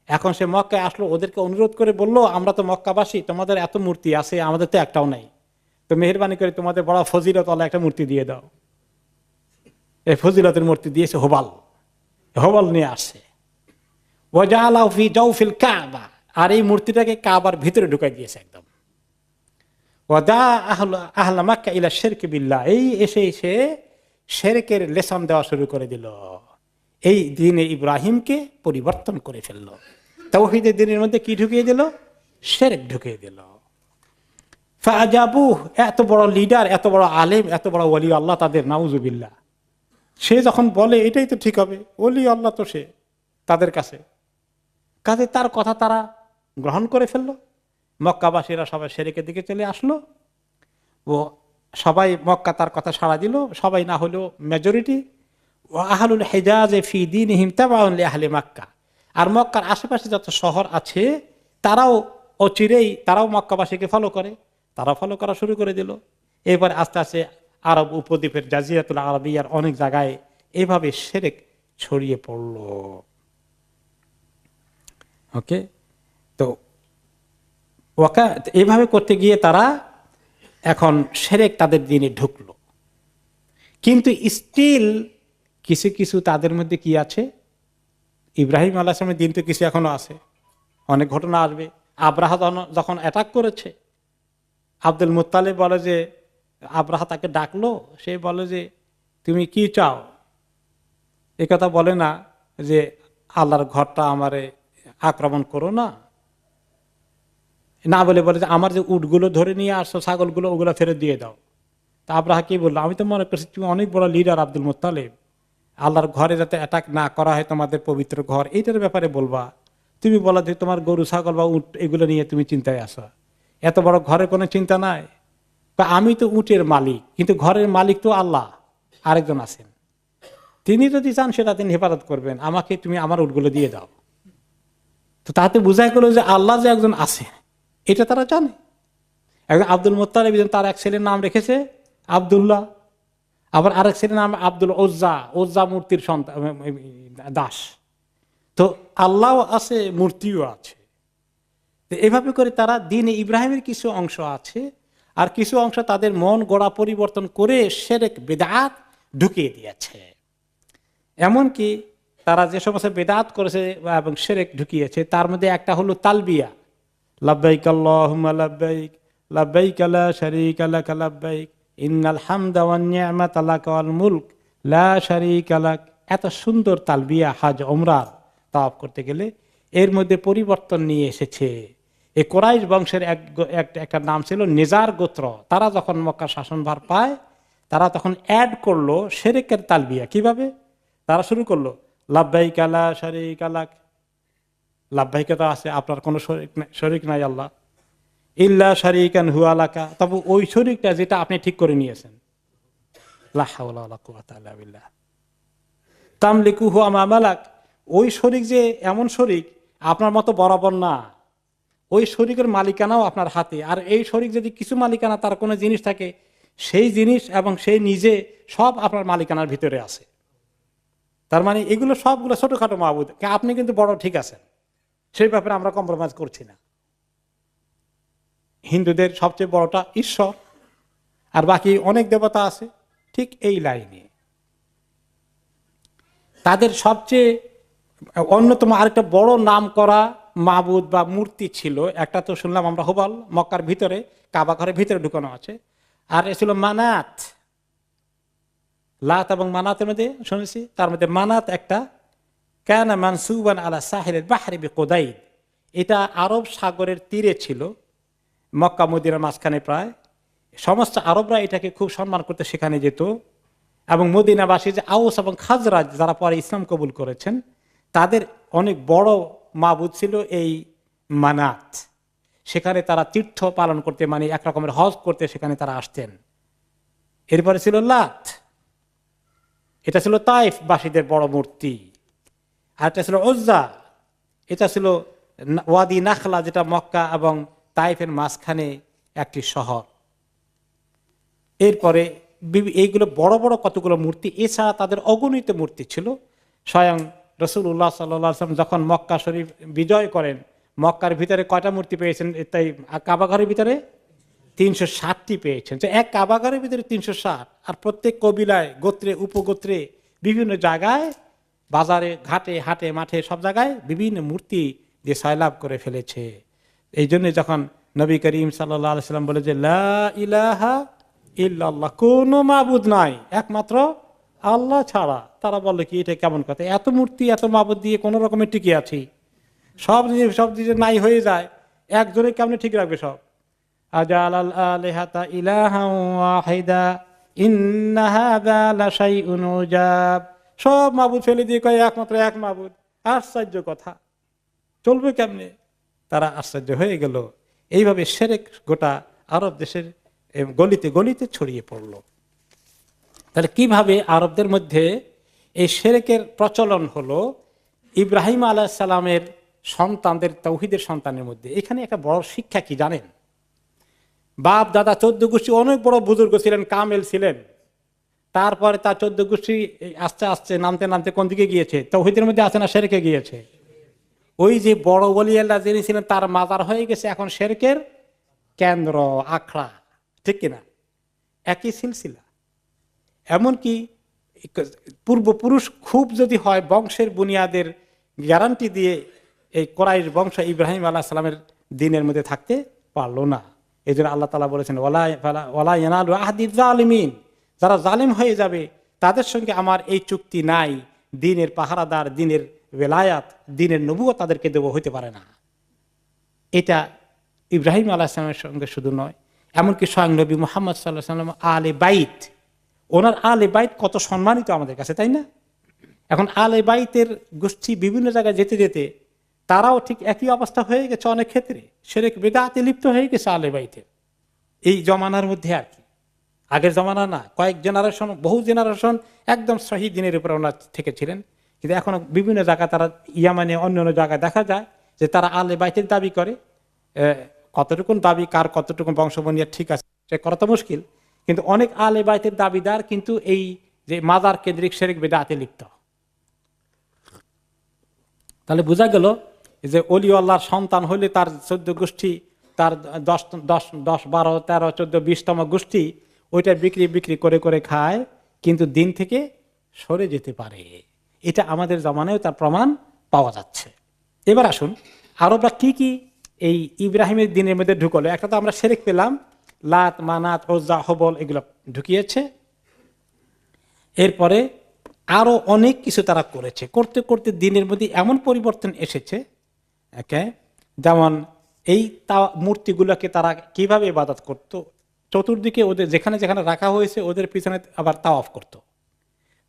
এখন সে মক্কায় আসলো, ওদেরকে অনুরোধ করে বলল, আমরা তো মক্কাবাসী, তোমাদের এত মূর্তি আছে, আমাদের তো একটাও নাই, তো মেহেরবানি করে তোমাদের বড় ফজিলত ওয়ালা একটা মূর্তি দিয়ে দাও। এই ফজিলতের মূর্তি দিয়েছে হুবাল, হুবাল নিয়ে আসছে। ওয়াজাআলাহু ফি জাওফিল কাবা, আর এই মূর্তিটাকে কাবার ভিতরে ঢুকাই দিয়েছে একদম। ওয়াদা আহলা মক্কা ইলা শিরক বিল্লাহ, এই এসে সে শিরকের লেসন দেওয়া শুরু করে দিল, এই দ্বীনে ইব্রাহিমকে পরিবর্তন করে ফেললো। তাওহীদের দ্বীনের মধ্যে কি ঢুকিয়ে দিল? শিরক ঢুকিয়ে দিল। ফাজাবু, এত বড় লিডার, এত বড় আলেম, এত বড় ওলি আল্লাহ তাদের, নাউজুবিল্লাহ, সে যখন বলে এটাই তো ঠিক হবে, ওলি আল্লাহ তো সে তাদের কাছে, কাজে তার কথা তারা গ্রহণ করে ফেললো। মক্কাবাসীরা সবাই শিরকের দিকে চলে আসলো, ও সবাই মক্কা তার কথা সাড়া দিল, সবাই না হলেও মেজরিটি। ও আহলুল হিজাজে ফি দীনিহিম তাবাউন লিআহলি মক্কা, আর মক্কার আশেপাশে যত শহর আছে তারাও অচিরেই তারাও মক্কাবাসীকে ফলো করে, তারা ফলো করা শুরু করে দিল। এরপর আস্তে আস্তে আরব উপদ্বীপের জাজিরাতুল আরবিয়ার অনেক জায়গায় এভাবে শিরক ছড়িয়ে পড়ল। ওকে, তো এইভাবে করতে গিয়ে তারা এখন শিরক তাদের দিনে ঢুকলো। কিন্তু স্টিল কিছু কিছু তাদের মধ্যে কি আছে, ইব্রাহিম আলাইহিস সালামের দিন তো কিছু এখনো আছে, অনেক ঘটনা আসবে। আব্রাহা যখন অ্যাটাক করেছে, আব্দুল মুত্তালিব বলে যে, আব্রাহা তাকে ডাকলো, সে বলে যে তুমি কি চাও, এ কথা বলে না যে আল্লাহর ঘরটা আমারে আক্রমণ করো না, না বলে বলে যে আমার যে উটগুলো ধরে নিয়ে আসছো, ছাগলগুলো, ওগুলো ফেরত দিয়ে দাও। তা আব্রাহা কি বললো, আমি তো মনে করছি তুমি অনেক বড় লিডার আব্দুল মুত্তালিব, আল্লাহর ঘরে যাতে অ্যাটাক না করা হয়, তোমাদের পবিত্র ঘর, এইটার ব্যাপারে বলবা। তুমি বলা যে তোমার গরু ছাগল বা উট এগুলো নিয়ে তুমি চিন্তায় আসো, এত বড় ঘরে কোনো চিন্তা নাই। আমি তো উটের মালিক, কিন্তু ঘরের মালিক তো আল্লাহ আরেকজন আছেন, তিনি যদি চান সেটা তিনি হেফাজত করবেন, আমাকে তুমি আমার উটগুলো দিয়ে দাও। তো তাতে বোঝাই গেল যে আল্লাহ যে একজন আছে এটা তারা জানে। একজন আব্দুল মুত্তালিব, তার এক ছেলের নাম রেখেছে আব্দুল্লাহ, আবার আরেক ছেলের নাম আব্দুল ওজ্জা, ওজ্জা মূর্তির সন্তান, দাস। তো আল্লাহ আছে, মূর্তিও আছে। তো এভাবে করে তারা দ্বীনে ইব্রাহিমের কিছু অংশ আছে, আর কিছু অংশ তাদের মন গড়া পরিবর্তন করে শিরক বিদআত ঢুকিয়ে দিয়েছে। এমনকি তারা যে সমস্ত বিদআত করেছে এবং শিরক ঢুকিয়েছে, তার মধ্যে একটা হলো তালবিয়া, লাব্বাইক আল্লাহুম্মা লাব্বাইক, লাব্বাইক লা শারীকা লাক লাব্বাইক, ইন্নাল হামদা ওয়ান নি'মাতা লাকা ওয়াল মুলক লা শারীকা লাক। এত সুন্দর তালবিয়া হজ ওমরার তাওয়াফ করতে গেলে এর মধ্যে পরিবর্তন নিয়ে এসেছে। এই কোরাইশ বংশের একটা নাম ছিল নিজার গোত্র, তারা যখন মক্কা শাসনভার পায়, তারা তখন অ্যাড করলো শিরকের তালবিয়া। কিভাবে তারা শুরু করলো, লাব্বাইক লা শারীকা লাক, লাব্বাইকে তো আছে, আপনার কোনো শরীক নাই আল্লাহ, ইল্লা শারীকান হুয়া লাকা, তবে ওই শরীকটা যেটা আপনি ঠিক করে নিয়েছেন, লা হাওলা ওয়ালা কুওয়াতা ইল্লা বিল্লাহ, তামলিকুহু আমা মালাক, ওই শরীক যে এমন শরীক আপনার মতো বরাবর না, ওই শরীকের মালিকানাও আপনার হাতে। আর এই শরীক যদি কিছু মালিকানা তার কোনো জিনিস থাকে, সেই জিনিস এবং সেই নিজে সব আপনার মালিকানার ভিতরে আছে। তার মানে এগুলো সবগুলো ছোটখাটো মাবুদ, আপনি কিন্তু বড় ঠিক আছেন, সেই ব্যাপারে আমরা কম্প্রোমাইজ করছি না। হিন্দুদের সবচেয়ে বড়টা ঈশ্বর, আর বাকি অনেক দেবতা আছে, ঠিক এই লাইনে। তাদের সবচেয়ে অন্যতম আরেকটা বড় নাম করা মাবুদ বা মূর্তি ছিল, একটা তো শুনলাম আমরা হুবল, মক্কার ভিতরে কাবা ঘরের ভিতরে ঢুকানো আছে, আর এ ছিল মানাত। লাত এবং মানাতের মধ্যে শুনেছি, তার মধ্যে মানাত একটা, কানা মানসুবান আলা সাহিলের বাহরি বিকোদাইদ, এটা আরব সাগরের তীরে ছিল, মক্কা মদিনার মাঝখানে প্রায়। সমস্ত আরবরা এটাকে খুব সম্মান করতে সেখানে যেত, এবং মদিনাবাসী যে আউস এবং খাজরাজ যারা পরে ইসলাম কবুল করেছেন, তাদের অনেক বড় মাবুদ ছিল এই মানাত। সেখানে তারা তীর্থ পালন করতে, মানে এক রকমের হজ করতে সেখানে তারা আসতেন। এরপরে ছিল লাত, এটা ছিল তাইফ বাসীদের বড় মূর্তি। আর এটা ছিল উজ্জা, এটা ছিল ওয়াদি নাখলা, যেটা মক্কা এবং তাইফের মাঝখানে একটি শহর। এরপরে এইগুলো বড় বড় কতগুলো মূর্তি, এছাড়া তাদের অগণিত মূর্তি ছিল। স্বয়ং রাসূলুল্লাহ সাল্লাল্লাহু আলাইহি ওয়াসাল্লাম যখন মক্কা শরীফ বিজয় করেন, মক্কার ভিতরে কয়টা মূর্তি পেয়েছেন? তাই কাবাঘরের ভিতরে 360টি পেয়েছেন। যে এক কাবাঘরের ভিতরে 360, আর প্রত্যেক কবিলায়, গোত্রে, উপগোত্রে, বিভিন্ন জায়গায়, বাজারে, ঘাটে, হাটে, মাঠে, সব জায়গায় বিভিন্ন মূর্তি দিয়ে সয়লাভ করে ফেলেছে। এই জন্য যখন নবী করিম সাল্লাল্লাহু আলাইহি ওয়াসাল্লাম বলে যে লা ইলাহা ইল্লাল্লাহ, কোনো মাবুদ নাই একমাত্র আল্লাহ ছাড়া, তারা বললো কি এটা কেমন কথা, এত মূর্তি এত মাবুদ দিয়ে কোন রকমের টিকে আছি, সব জিনিস নাই হয়ে যায়, একজনে কেমনে ঠিক রাখবে সব? আজালাল আলিহাতা ইলাহান ওয়াহিদা ইন্না হাযা লাশাইউন উজাব। সব মাবুদ ফেলে দিয়ে কয় একমাত্র এক মাবুদ। আশ্চর্য কথা, চলবে কেমনে? তারা আশ্চর্য হয়ে গেল। এইভাবে শিরক গোটা আরব দেশের গলিতে গলিতে ছড়িয়ে পড়ল। তাহলে কিভাবে আরবদের মধ্যে এই শিরকের প্রচলন হলো? ইব্রাহিম আলাইহিস সালামের সন্তানদের, তাওহীদের সন্তানের মধ্যে। এখানে একটা বড় শিক্ষা কি জানেন? বাপ দাদা 14 গোষ্ঠী অনেক বড় বুজুর্গ ছিলেন, কামেল ছিলেন। তারপরে তার 14 গোষ্ঠী আস্তে আস্তে নামতে নামতে কোন দিকে গিয়েছে? তাওহীদের মধ্যে আছে না শিরকে গিয়েছে? ওই যে বড় ওলি আল্লাহ যিনি ছিলেন তার মাজার হয়ে গেছে এখন শিরকের কেন্দ্র, আখড়া। ঠিক কিনা? একই সিলসিলা। এমনকি পূর্বপুরুষ খুব যদি হয়, বংশের বুনিয়াদের গ্যারান্টি দিয়ে এই কোরাইশ বংশ ইব্রাহিম আলাইহিস সালামের দিনের মধ্যে থাকতে পারলো না। এই জন্য আল্লাহ তাআলা বলেছেন ওয়ালা ইয়ানালু আহদিয যালিমিন, যারা জালিম হয়ে যাবে তাদের সঙ্গে আমার এই চুক্তি নাই। দ্বীনের পাহারাদার, দ্বীনের ওয়ালায়াত, দ্বীনের নবুয়ত তাদেরকে দেব, হইতে পারে না। এটা ইব্রাহিম আলাইহিস সালামের সঙ্গে শুধু নয়, এমনকি স্বয়ং নবী মুহাম্মদ সাল্লাল্লাহু আলাইহি ওয়াসাল্লাম আলে বাইত, ওনার আলে বাইত কত সম্মানিত আমাদের কাছে, তাই না? এখন আলে বাইতের গোষ্ঠী বিভিন্ন জায়গায় যেতে যেতে তারাও ঠিক একই অবস্থা হয়ে গেছে। অনেক ক্ষেত্রে শিরক বিদআতে লিপ্ত হয়ে গেছে আলে বাইতের এই জমানার মধ্যে আর কি। আগের জমানা না, কয়েক জেনারেশন, বহু জেনারেশন একদম সহি দ্বীনের উপরে ওনার থেকে ছিলেন। কিন্তু এখন বিভিন্ন জায়গায় তারা, ইয়ামানে অন্য অন্য জায়গায় দেখা যায় যে তারা আলে বাইতের দাবি করে। কতটুকুন দাবি, কার কতটুকু বংশবনিয়া ঠিক আছে সে করা তো মুশকিল। কিন্তু অনেক আলে বাইতের দাবিদার কিন্তু এই যে মাজার কেন্দ্রিক শিরক বিদআতে লিপ্ত। তাহলে বোঝা গেল যে ওলি আল্লাহর সন্তান হলে তার 14 গোষ্ঠী, তার 10, 12, 13, 14, 20তম গোষ্ঠী ওইটা বিক্রি করে করে খায়, কিন্তু দিন থেকে সরে যেতে পারে। এটা আমাদের জমানায় তার প্রমাণ পাওয়া যাচ্ছে। এবার আসুন, আরবরা কি কি এই ইব্রাহিমের দিনের মধ্যে ঢুকলো। একটা তো আমরা শিরক পেলাম, লাত, মানাত, উজ্জা, হবল এগুলো ঢুকিয়েছে। এরপরে আরো অনেক কিছু তারা করেছে। করতে করতে দিনের মধ্যে এমন পরিবর্তন এসেছে, যেমন এই মূর্তিগুলোকে তারা কিভাবে ইবাদত করত, চতুর্দিকে ওদের যেখানে যেখানে রাখা হয়েছে ওদের পিছনে আবার তাওয়াফ করত।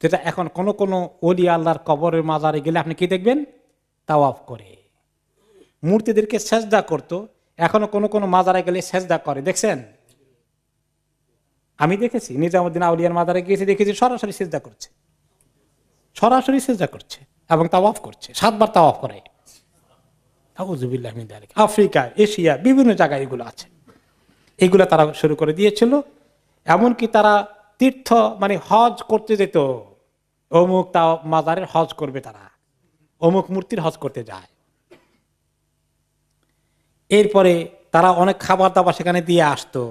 যেটা এখন কোনো কোনো ওলি আল্লাহর কবরের মাজারে গেলে আপনি কি দেখবেন? তাওয়াফ করে। মূর্তিদেরকে সেজদা করত, এখনো কোনো কোনো মাজারে গেলে সেজদা করে, দেখছেন? আমি দেখেছি, নিজামুদ্দিন আউলিয়ার মাজারে গিয়েছি, দেখেছি সরাসরি সেজদা করছে, সরাসরি সেজদা করছে এবং তাওয়াফ করছে, 7 বার তাওয়াফ করে। আউযুবিল্লাহি মিন যালিক। আফ্রিকা, এশিয়া বিভিন্ন জায়গায় এগুলো আছে। এগুলো তারা শুরু করে দিয়েছিল। এমনকি তারা তীর্থ মানে হজ করতে যেত, অমুক তা মাজারের হজ করবে, তারা অমুক মূর্তির হজ করতে যায়। এরপরে তারা অনেক খাবার দাবার সেখানে দিয়ে আসতো,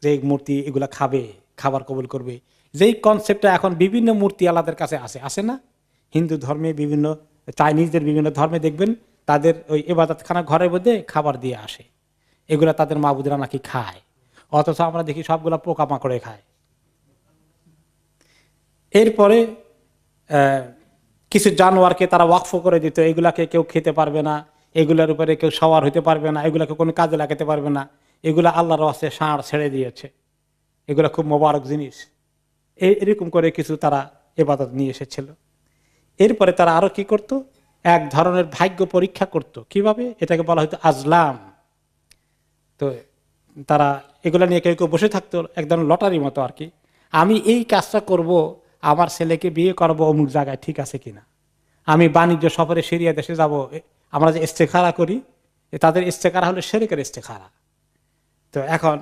যে মূর্তি এগুলা খাবে, খাবার কবুল করবে। যেই কনসেপ্টটা এখন বিভিন্ন মূর্তি আলাদের কাছে আসে না? হিন্দু ধর্মে, বিভিন্ন চাইনিজদের বিভিন্ন ধর্মে দেখবেন তাদের ওই ইবাদতখানা ঘরের মধ্যে খাবার দিয়ে আসে, এগুলা তাদের মাবুদরা নাকি খায়, অথচ আমরা দেখি সবগুলা পোকামাকড়ে খায়। এরপরে কিছু জানোয়ারকে তারা ওয়াকফ করে দিত, এগুলাকে কেউ খেতে পারবে না, এগুলার উপরে কেউ সওয়ার হইতে পারবে না, এগুলাকে কোনো কাজে লাগাতে পারবে না, এগুলা আল্লাহর ওয়াস্তে ষাঁড় ছেড়ে দিয়েছে, এগুলা খুব মোবারক জিনিস। এরকম করে কিছু তারা ইবাদত নিয়ে এসেছিল। এরপরে তারা আরো কি করত? এক ধরনের ভাগ্য পরীক্ষা করত। কিভাবে? এটাকে বলা হয়তো আজলাম। তো তারা এগুলা নিয়ে কেউ কেউ বসে থাকতো, এক ধরনের লটারির মতো আর কি। আমি এই কাজটা করব, আমার ছেলেকে বিয়ে করবো অমুক জায়গায়, ঠিক আছে কিনা। আমি বাণিজ্য সফরে সিরিয়া দেশে যাব, আমরা যে ইস্তেখারা করি, তাদের ইস্তেখারা হলো শিরকের ইস্তেখারা। তো এখন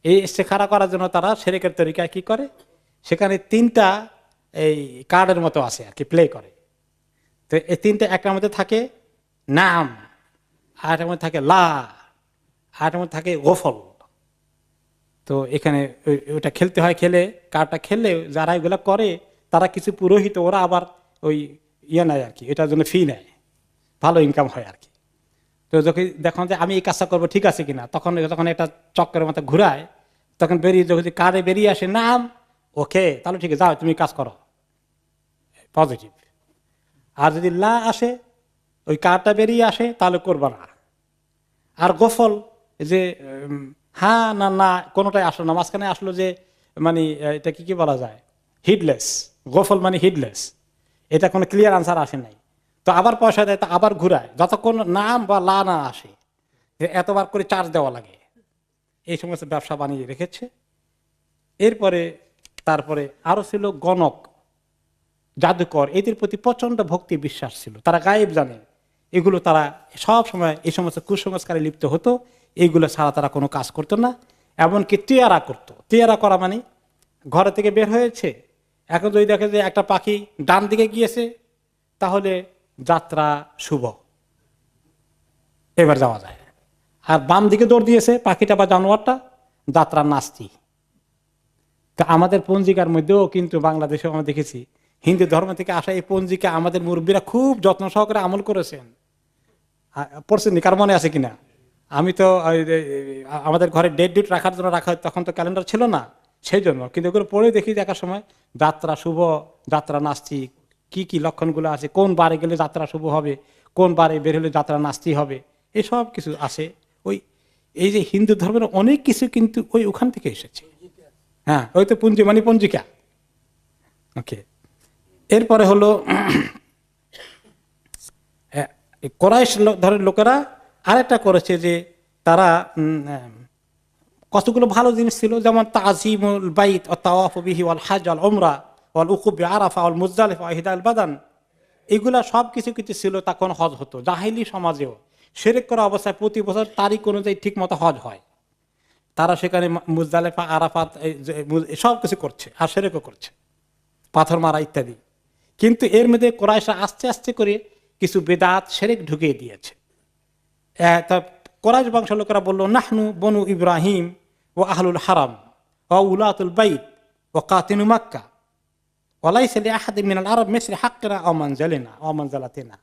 এই ইস্তেখারা করার জন্য তারা শিরকের তরিকায় কি করে, সেখানে 3টা এই কার্ডের মতো আছে আর কি, প্লে করে। তো এই 3টা, একটার মধ্যে থাকে নাম, আরেকটার মধ্যে থাকে লা, আরেকটার মধ্যে থাকে গোফল। তো এখানে ওটা খেলতে হয়। খেলে কার্ডটা খেললে যারা এগুলো করে তারা কিছু পুরোহিত, ওরা আবার ওই নেয় আর কি, এটার জন্য ফি নেয়, ভালো ইনকাম হয় আর কি। তো যখন দেখুন যে আমি এই কাজটা করবো, ঠিক আছে কিনা, তখন একটা চক্রের মতো ঘুরায়, তখন বেরিয়ে যদি কার্ডে বেরিয়ে আসে নাম, ওকে তাহলে ঠিক আছে, যাও তুমি কাজ করো, পজিটিভ। আর যদি লা আসে, ওই কার্ডটা বেরিয়ে আসে, তাহলে করবো না। আর গোফল, যে হ্যাঁ না না কোনোটাই আসলো না, মাঝখানে আসলো যে মানে এটা কি বলা যায়, হিডলেস, গোফল মানে হিডলেস, এটা কোনো ক্লিয়ার আনসার আসে নাই। তো আবার পয়সা দেয়, তো আবার ঘুরায়, যতক্ষণ নাম বা লা না আসে এতবার করে চার্জ দেওয়া লাগে। এই সমস্ত ব্যবসা বানিয়ে রেখেছে। এরপরে তারপরে আরো ছিল গণক, জাদুকর, এদের প্রতি প্রচন্ড ভক্তি বিশ্বাস ছিল, তারা গায়েব জানে, এগুলো তারা সব সময় এই সমস্ত কুসংস্কারে লিপ্ত হতো, এইগুলো ছাড়া তারা কোনো কাজ করতো না। এমনকি তিয়ারা করতো। তিয়ারা করা মানে ঘরে থেকে বের হয়েছে, এখন যদি দেখে যে একটা পাখি ডান দিকে গিয়েছে তাহলে যাত্রা শুভ, এবার যাওয়া যায়। আর বাম দিকে দৌড় দিয়েছে পাখিটা বা জানোয়ারটা, যাত্রা নাস্তি। তা আমাদের পঞ্জিকার মধ্যেও কিন্তু বাংলাদেশেও আমরা দেখেছি হিন্দু ধর্ম থেকে আসা এই পঞ্জিকা আমাদের মুরব্বীরা খুব যত্ন সহকারে আমল করেছেন। পড়ছেন কার মনে আছে কিনা? আমি তো আমাদের ঘরে ডেট রাখার জন্য রাখা হয়, তখন তো ক্যালেন্ডার ছিল না, সেই জন্য। কিন্তু এগুলো পড়ে দেখি দেখার সময় যাত্রা শুভ, যাত্রা নাস্তি, কি কি লক্ষণগুলো আছে, কোন বারে গেলে যাত্রা শুভ হবে, কোন বারে বের হলে যাত্রা নাস্তি হবে, এসব কিছু আছে। ওই এই যে হিন্দু ধর্মের অনেক কিছু কিন্তু ওখান থেকে এসেছে। হ্যাঁ, ওই তো পুঞ্জি মানে পঞ্জিকা। ওকে, এরপরে হলো কোরাইশ ধরের লোকেরা আরেকটা করেছে যে তারা কতগুলো ভালো জিনিস ছিল, যেমন তাজিমুল বাইত ও তাওয়াফ বিহি ওয়াল হজ ওয়াল উমরা ওয়াল উকুব বিআরাফা ওয়াল মুজদালিফা ওয়া ইহদাল বাদান, এগুলা সব কিছু কিছু ছিল তখন হজ হতো। জাহেলি সমাজেও শিরক করা অবস্থায় প্রতি বছর তারিখ অনুযায়ী ঠিক মতো হজ হয়, তারা সেখানে মুজদালিফা আরাফাত সব কিছু করছে আর শিরকও করছে, পাথর মারা ইত্যাদি। কিন্তু এর মধ্যে কোরাইশরা আস্তে আস্তে করে কিছু বেদাত শিরক ঢুকিয়ে দিয়েছে। কোরাইশ বংশ লোকেরা বললো, নাহনু বনু ইব্রাহিম ও আহলুল হারাম ও উলাতুল বাইত ও কাতিনু মাক্কা ওয়ালাইসা লিআহাদিন মিনাল আরব মিসলি হাক্কিনা ওয়া মানজালিনা ওয়া মানজালাতিনা।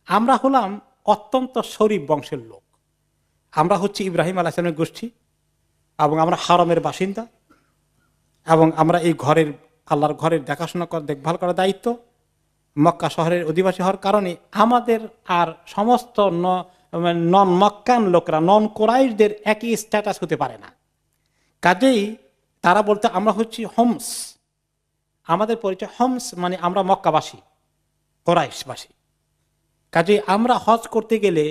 আমরা হলাম অত্যন্ত শরীফ বংশের লোক, আমরা হচ্ছে ইব্রাহিম আলাইহিস সালামের গোষ্ঠী, এবং আমরা হারামের বাসিন্দা, এবং আমরা এই ঘরের আল্লাহর ঘরের দেখাশোনা করার দেখভাল করার দায়িত্ব মক্কা শহরের অধিবাসী হওয়ার কারণে আমাদের আর সমস্ত নন মক্কান লোকরা, নন কোরাইশদের একই স্ট্যাটাস হতে পারে না। কাজেই তারা বলতে আমরা হচ্ছি হোমস, আমাদের পরিচয় হোমস মানে আমরা মক্কাবাসী, কোরাইশবাসী। কাজেই আমরা হজ করতে গেলে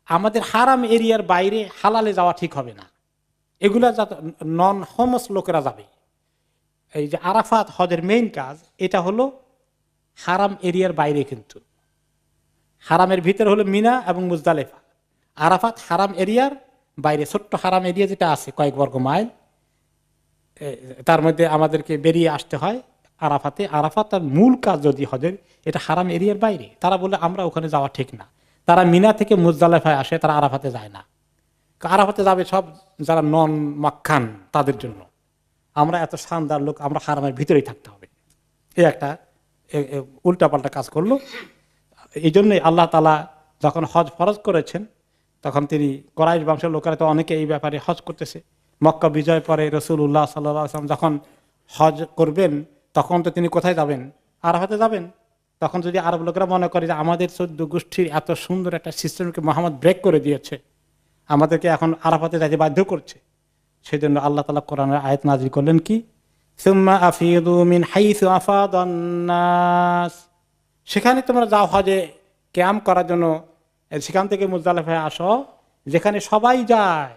আমাদের হারাম এরিয়ার বাইরে হালালে যাওয়া ঠিক হবে না, এগুলা নন হোমস লোকেরা যাবে। এই যে আরাফাত হজের মেইন কাজ, এটা হলো হারাম এরিয়ার বাইরে, কিন্তু হারামের ভিতরে হলো মিনা এবং মুজদালিফা। আরাফাত হারাম এরিয়ার বাইরে, ছোট্ট হারাম এরিয়া যেটা আছে কয়েক বর্গ মাইল, তার মধ্যে আমাদেরকে বেরিয়ে আসতে হয় আরাফাতে। আরাফাত তার মূল কাজ যদি হজের, এটা হারাম এরিয়ার বাইরে। তারা বলে আমরা ওখানে যাওয়া ঠিক না, তারা মিনা থেকে মুজদালিফায় আসে, তারা আরাফাতে যায় না। আরাফাতে যাবে সব যারা নন মাক্কান তাদের জন্য। আমরা এত শানদার লোক, আমরা হারামের ভিতরেই থাকতে হবে। এই একটা উল্টাপাল্টা কাজ করলো। এই জন্যই আল্লাহ তাআলা যখন হজ ফরজ করেছেন, তখন তিনি কোরাইশ বংশের লোকেরা তো অনেকে এই ব্যাপারে হজ করতেছে। মক্কা বিজয় পরে রাসূলুল্লাহ সাল্লাল্লাহু আলাইহি ওয়াসাল্লাম যখন হজ করবেন, তখন তো তিনি কোথায় যাবেন? আরাফাতে যাবেন। তখন যদি আরব লোকেরা মনে করে যে আমাদের 14 গোষ্ঠীর এত সুন্দর একটা সিস্টেমকে মুহাম্মদ ব্রেক করে দিয়েছে, আমাদেরকে এখন আরাফাতে যাইতে বাধ্য করছে, সেই জন্য আল্লাহ তাআলা কোরআনের আয়াত নাযিল করলেন কি, সুম্মা আফিদু মিন হাইসু আফাদান নাস, সেখানে তোমরা যাও হজে ক্যাম্প করার জন্য, সেখান থেকে মুজদালিফায় আসো যেখানে সবাই যায়,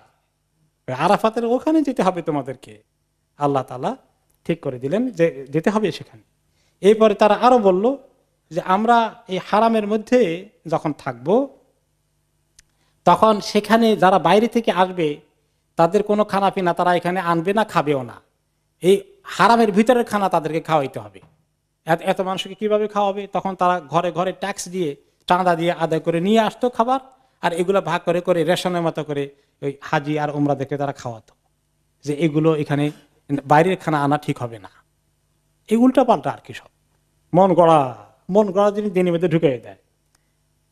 আরাফাতের ওখানে যেতে হবে তোমাদেরকে। আল্লাহ তাআলা ঠিক করে দিলেন যে যেতে হবে সেখানে। এরপরে তারা আরো বলল যে আমরা এই হারামের মধ্যে যখন থাকব, তখন সেখানে যারা বাইরে থেকে আসবে তাদের কোনো খানা পিনা তারা এখানে আনবে না, খাবেও না। এই হারামের ভিতরের খানা তাদেরকে খাওয়াইতে হবে। এত মানুষকে কিভাবে খাওয়াবে? তখন তারা ঘরে ঘরে ট্যাক্স দিয়ে, চাঁদা দিয়ে আদায় করে নিয়ে আসতো খাবার, আর এগুলো ভাগ করে করে রেশনের মতো করে ওই হাজি আর উমরাদেরকে তারা খাওয়াতো, যে এগুলো এখানে বাইরের খানা আনা ঠিক হবে না। এই উল্টা পাল্টা আর কি, সব মন গড়া জিনিস দিনের মধ্যে ঢুকিয়ে দেয়।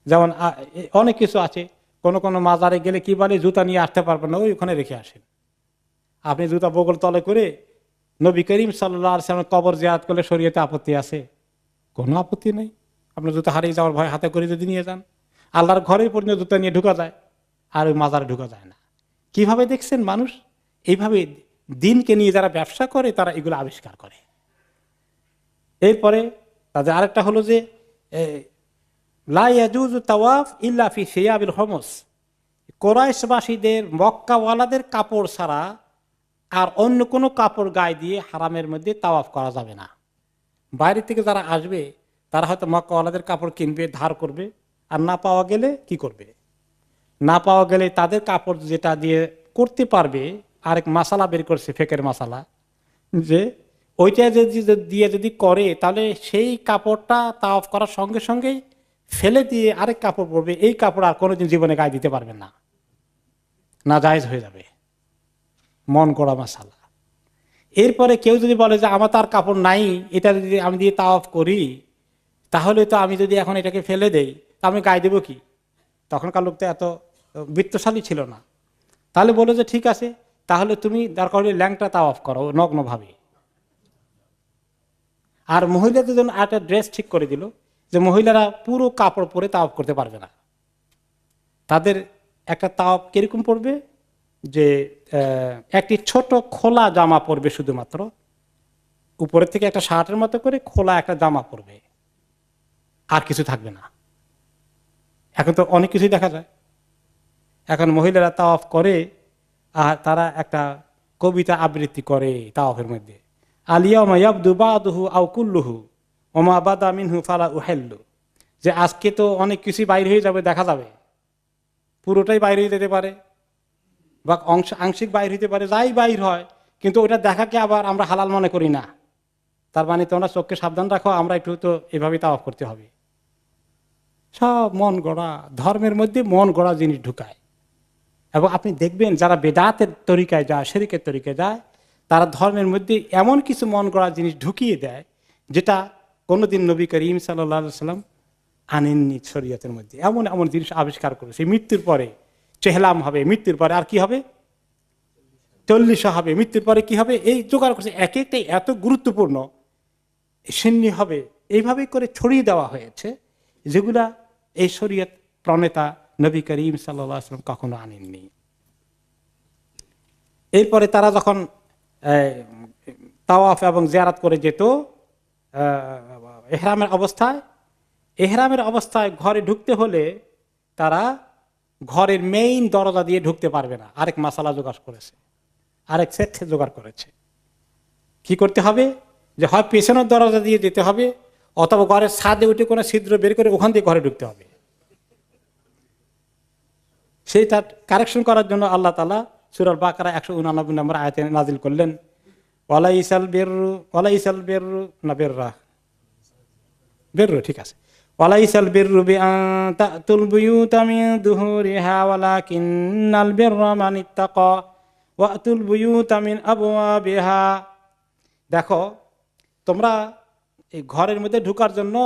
যেমন অনেক কিছু আছে, কোন কোন মাজারে গেলে কি বলে, জুতা নিয়ে আসতে পারবেন না, ওই ওখানে রেখে আসেন। আপনি জুতা বগল তলে করে নবী করিম সাল্লাল্লাহু আলাইহি ওয়াসাল্লামের কবর জিয়ারত করলে শরীয়তে আপত্তি আছে? কোনো আপত্তি নেই। আপনার জুতা হারিয়ে যাওয়ার ভয় হাতে করে যদি নিয়ে যান, আল্লাহর ঘরে পর্যন্ত জুতা নিয়ে ঢুকা যায়, আর ওই মাজারে ঢুকা যায় না। কিভাবে দেখছেন মানুষ এইভাবে দিনকে নিয়ে যারা ব্যবসা করে তারা এগুলো আবিষ্কার করে। এরপরে তাদের আরেকটা হলো যে লা ইয়াজুজু তাওয়াফ ইল্লা ফি সিয়াবিল হুমস, কুরাইশবাসীদের মক্কাওয়ালাদের কাপড় ছাড়া আর অন্য কোনো কাপড় গায়ে দিয়ে হারামের মধ্যে তাওয়াফ করা যাবে না। বাইরে থেকে যারা আসবে তারা হয়তো মক্কাওয়ালাদের কাপড় কিনবে, ধার করবে, আর না পাওয়া গেলে কি করবে? না পাওয়া গেলে তাদের কাপড় যেটা দিয়ে করতে পারবে, আরেক মাসালা বের করছে ফেকের মাসালা, যে ওইটা দিয়ে যদি করে তাহলে সেই কাপড়টা তাওয়াফ করার সঙ্গে সঙ্গেই ফেলে দিয়ে আরেক কাপড় পরবে, এই কাপড় আর কোনোদিন জীবনে গায়ে দিতে পারবে না, নাজায়েজ হয়ে যাবে। মন করা মাসালা। এরপরে কেউ যদি বলে যে আমার তার কাপড় নাই, এটা যদি আমি দিয়ে তাওয়াফ করি, তাহলে তো আমি যদি এখন এটাকে ফেলে দেই তা আমি গায়ে দেবো কি? তখনকার লোক তো এত বৃত্তশালী ছিল না। তাহলে বলে যে ঠিক আছে, তাহলে তুমি দরকার হলে ল্যাংটা তাওয়াফ করো নগ্নভাবে। আর মহিলাদের জন্য একটা ড্রেস ঠিক করে দিল যে মহিলারা পুরো কাপড় পরে তাওয়াফ করতে পারবে না। তাদের একটা তাওয়াফ কিরকম পড়বে, যে একটি ছোট খোলা জামা পরবে, শুধুমাত্র উপরের থেকে একটা শার্টের মতো করে খোলা একটা জামা পরবে, আর কিছু থাকবে না। এখন তো অনেক কিছুই দেখা যায়। এখন মহিলারা তাওয়াফ করে আর তারা একটা কবিতা আবৃত্তি করে তাওয়াফের মধ্যে, আলিয়াউমা ইয়াবদু বাদুহু আও কুল্লুহু ওমা বাদা মিনহু ফালা উহিল্লু, যে আজকে তো অনেক কিছুই বাইরে হয়ে যাবে, দেখা যাবে, পুরোটাই বাইরে হয়ে যেতে পারে বা আংশিক বাইর হইতে পারে, যাই বাইর হয়, কিন্তু ওটা দেখাকে আবার আমরা হালাল মনে করি না। তার মানে তোমরা চোখকে সাবধান রাখো, আমরা একটু তো এভাবে তাওয়াফ করতে হবে। সব মন গড়া, ধর্মের মধ্যে মন গড়া জিনিস ঢুকায়। এবং আপনি দেখবেন যারা বেদাতের তরিকায় যায়, শিরকের তরিকায় যায়, তারা ধর্মের মধ্যে এমন কিছু মন গড়া জিনিস ঢুকিয়ে দেয় যেটা কোনোদিন নবী করিম সাল্লাল্লাহু আলাইহি ওয়াসাল্লাম আনেননি শরীয়তের মধ্যে। এমন এমন জিনিস আবিষ্কার করেছে। মৃত্যুর পরে চেহলাম হবে, মৃত্যুর পরে আর কি হবে, 40 হবে, মৃত্যুর পরে কি হবে, এই জোগাড় করছে। এক একটাই এত গুরুত্বপূর্ণ, সিন্নি হবে, এইভাবে করে ছড়িয়ে দেওয়া হয়েছে, যেগুলা এই শরীয়ত প্রণেতা নবী করিম সাল্লাল্লাহু আলাইহি ওয়াসাল্লাম কখনো আনেননি। এরপরে তারা যখন তাওয়াফ এবং জিয়ারত করে যেত এহরামের অবস্থায় ঘরে ঢুকতে হলে তারা ঘরের মেইন দরজা দিয়ে ঢুকতে পারবে না। আরেক মাসালা জোগাড় করেছে, আরেক সেট জোগাড় করেছে। কি করতে হবে, যে হয় পেছনের দরজা দিয়ে যেতে হবে, অথবা ঘরের ছাদে উঠে কোনো ছিদ্র বের করে ওখান দিয়ে ঘরে ঢুকতে হবে। সেইটা কারেকশন করার জন্য আল্লাহ তাআলা সূরা বাকারা 189 নম্বর আয়াতে নাজিল করলেন, ওয়ালাইসাল বিররু না বেররু, ঠিক আছে, ওয়ালাইসাল বিররু বিআতাতুল বুয়ুতা মিন দুহুরিহা ওয়ালাকিন্নাল বিররা মান ইত্তাকা ওয়াতুল বুয়ুতা মিন আবওয়াবিহা। দেখো, তোমরা এই ঘরের মধ্যে ঢোকার জন্য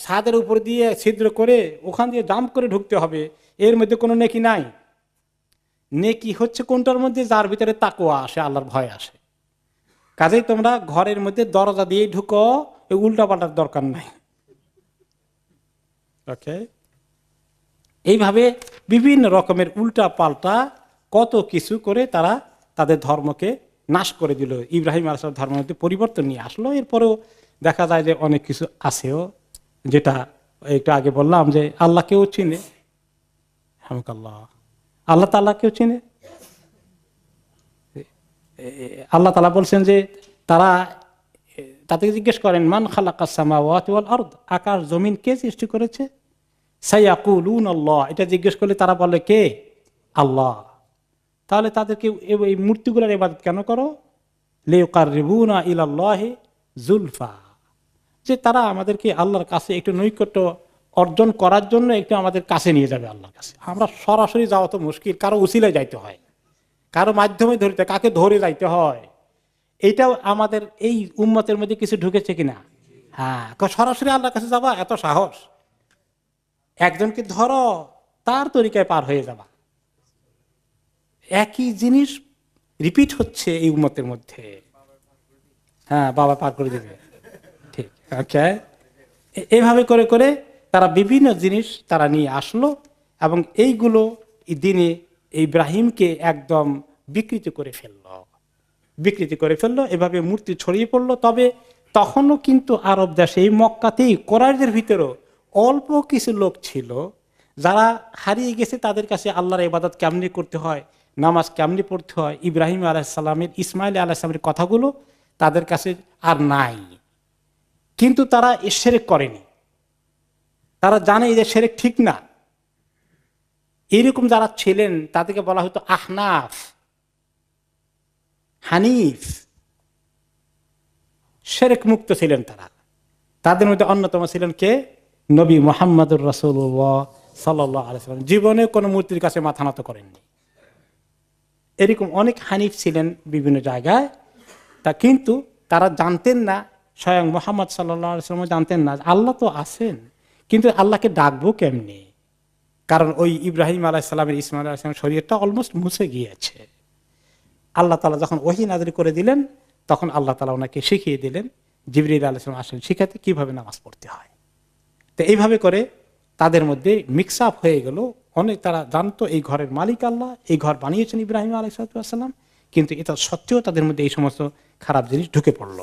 ছাদের উপর দিয়ে ছিদ্র করে ওখান দিয়ে জাম্প করে ঢুকতে হবে, এর মধ্যে কোনো নেকি নাই। নেকি হচ্ছে কোনটার মধ্যে, যার ভিতরে তাকওয়া আসে, আল্লাহর ভয় আসে। কাজেই তোমরা ঘরের মধ্যে দরজা দিয়ে ঢুকো, উল্টা পাল্টার দরকার নাই। ওকে, এইভাবে বিভিন্ন রকমের উল্টা পাল্টা কত কিছু করে তারা তাদের ধর্মকে নাশ করে দিল। ইব্রাহিম আলাইহিস সালাম ধর্মের মধ্যে পরিবর্তন নিয়ে আসলো। এরপরেও দেখা যায় যে অনেক কিছু আছেও, যেটা একটু আগে বললাম যে আল্লাহকেও চিনে, আল্লাহ তাআলাকেও চিনে। আল্লাহ তাআলা বলছেন যে তারা তাদেরকে জিজ্ঞেস করেন, মান খালাকাস সামাওয়াতি ওয়াল আরদ, আকাশ জমিন কে সৃষ্টি করেছে? সায়াকুলুন আল্লাহ, এটা জিজ্ঞেস করলে তারা বলে কে? আল্লাহ। তাহলে তাদেরকে এই মূর্তিগুলোর ইবাদত কেন করো? লিয়ুকাররিবুনা ইলাল্লাহি যুলফা, যে তারা আমাদেরকে আল্লাহর কাছে একটু নৈকট্য অর্জন করার জন্য একটু আমাদের কাছে নিয়ে যাবে আল্লাহর কাছে। আমরা সরাসরি যাওয়া তো মুশকিল, কারো উসিলায় যাইতে হয়, কারো মাধ্যমে ধরতে, কাকে ধরে যাইতে হয়। এইটাও আমাদের এই উম্মতের মধ্যে কিছু ঢুকেছে কিনা? হ্যাঁ, সরাসরি আল্লাহর কাছে যাবা এত সাহস, একজনকে ধরো তার তরিকায় পার হয়ে যাবা। একই জিনিস রিপিট হচ্ছে এই উম্মতের মধ্যে। হ্যাঁ, বাবা পার করে দেবে, ঠিক। ওকে, এইভাবে করে করে তারা বিভিন্ন জিনিস তারা নিয়ে আসলো, এবং এইগুলো দিনে ইব্রাহিমকে একদম বিকৃতি করে ফেললো, এভাবে মূর্তি ছড়িয়ে পড়লো। তবে তখনও কিন্তু আরব দেশে এই মক্কাতেই কোরাইশদের ভিতরেও অল্প কিছু লোক ছিল যারা হারিয়ে গেছে, তাদের কাছে আল্লাহর ইবাদত কেমনি করতে হয়, নামাজ কেমনি পড়তে হয়, ইব্রাহিম আলাইসাল্লামের, ইসমাইল আলাইসাল্লামের কথাগুলো তাদের কাছে আর নাই। কিন্তু তারা শিরক করেনি, তারা জানে যে শিরক ঠিক না। এরকম যারা ছিলেন তাদেরকে বলা হতো আহনাফ, হানিফ, শিরক মুক্ত ছিলেন তারা। তাদের মধ্যে অন্যতম ছিলেন কে? নবী মুহাম্মদুর রাসূলুল্লাহ সাল্লাল্লাহু আলাইহি ওয়াসাল্লাম। জীবনে কোনো মূর্তির কাছে মাথা নত করেননি। এরকম অনেক হানিফ ছিলেন বিভিন্ন জায়গায়। তা কিন্তু তারা জানতেন না, স্বয়ং মুহাম্মদ সাল্লাল্লাহু আলাইহি ওয়াসাল্লাম জানতেন না আল্লাহ তো আছেন, কিন্তু আল্লাহকে ডাকবো কেমনি? কারণ ওই ইব্রাহিম আলাইহিস সালামের, ইসমাইল আলাইহিস সালামের শরীরটা অলমোস্ট মুছে গিয়েছে। আল্লাহ তাআলা যখন ওহী নাযিল করে দিলেন, তখন আল্লাহ তাআলা ওনাকে শিখিয়ে দিলেন, জিবরীল আলাইহিস সালাম আসেন শিখাতে কিভাবে নামাজ পড়তে হয়। তো এইভাবে করে তাদের মধ্যে মিক্স আপ হয়ে গেল। অনেক তারা জানতো এই ঘরের মালিক আল্লাহ, এই ঘর বানিয়েছেন ইব্রাহিম আলাইহিস সালাম, কিন্তু এটা সত্ত্বেও তাদের মধ্যে এই সমস্ত খারাপ জিনিস ঢুকে পড়লো।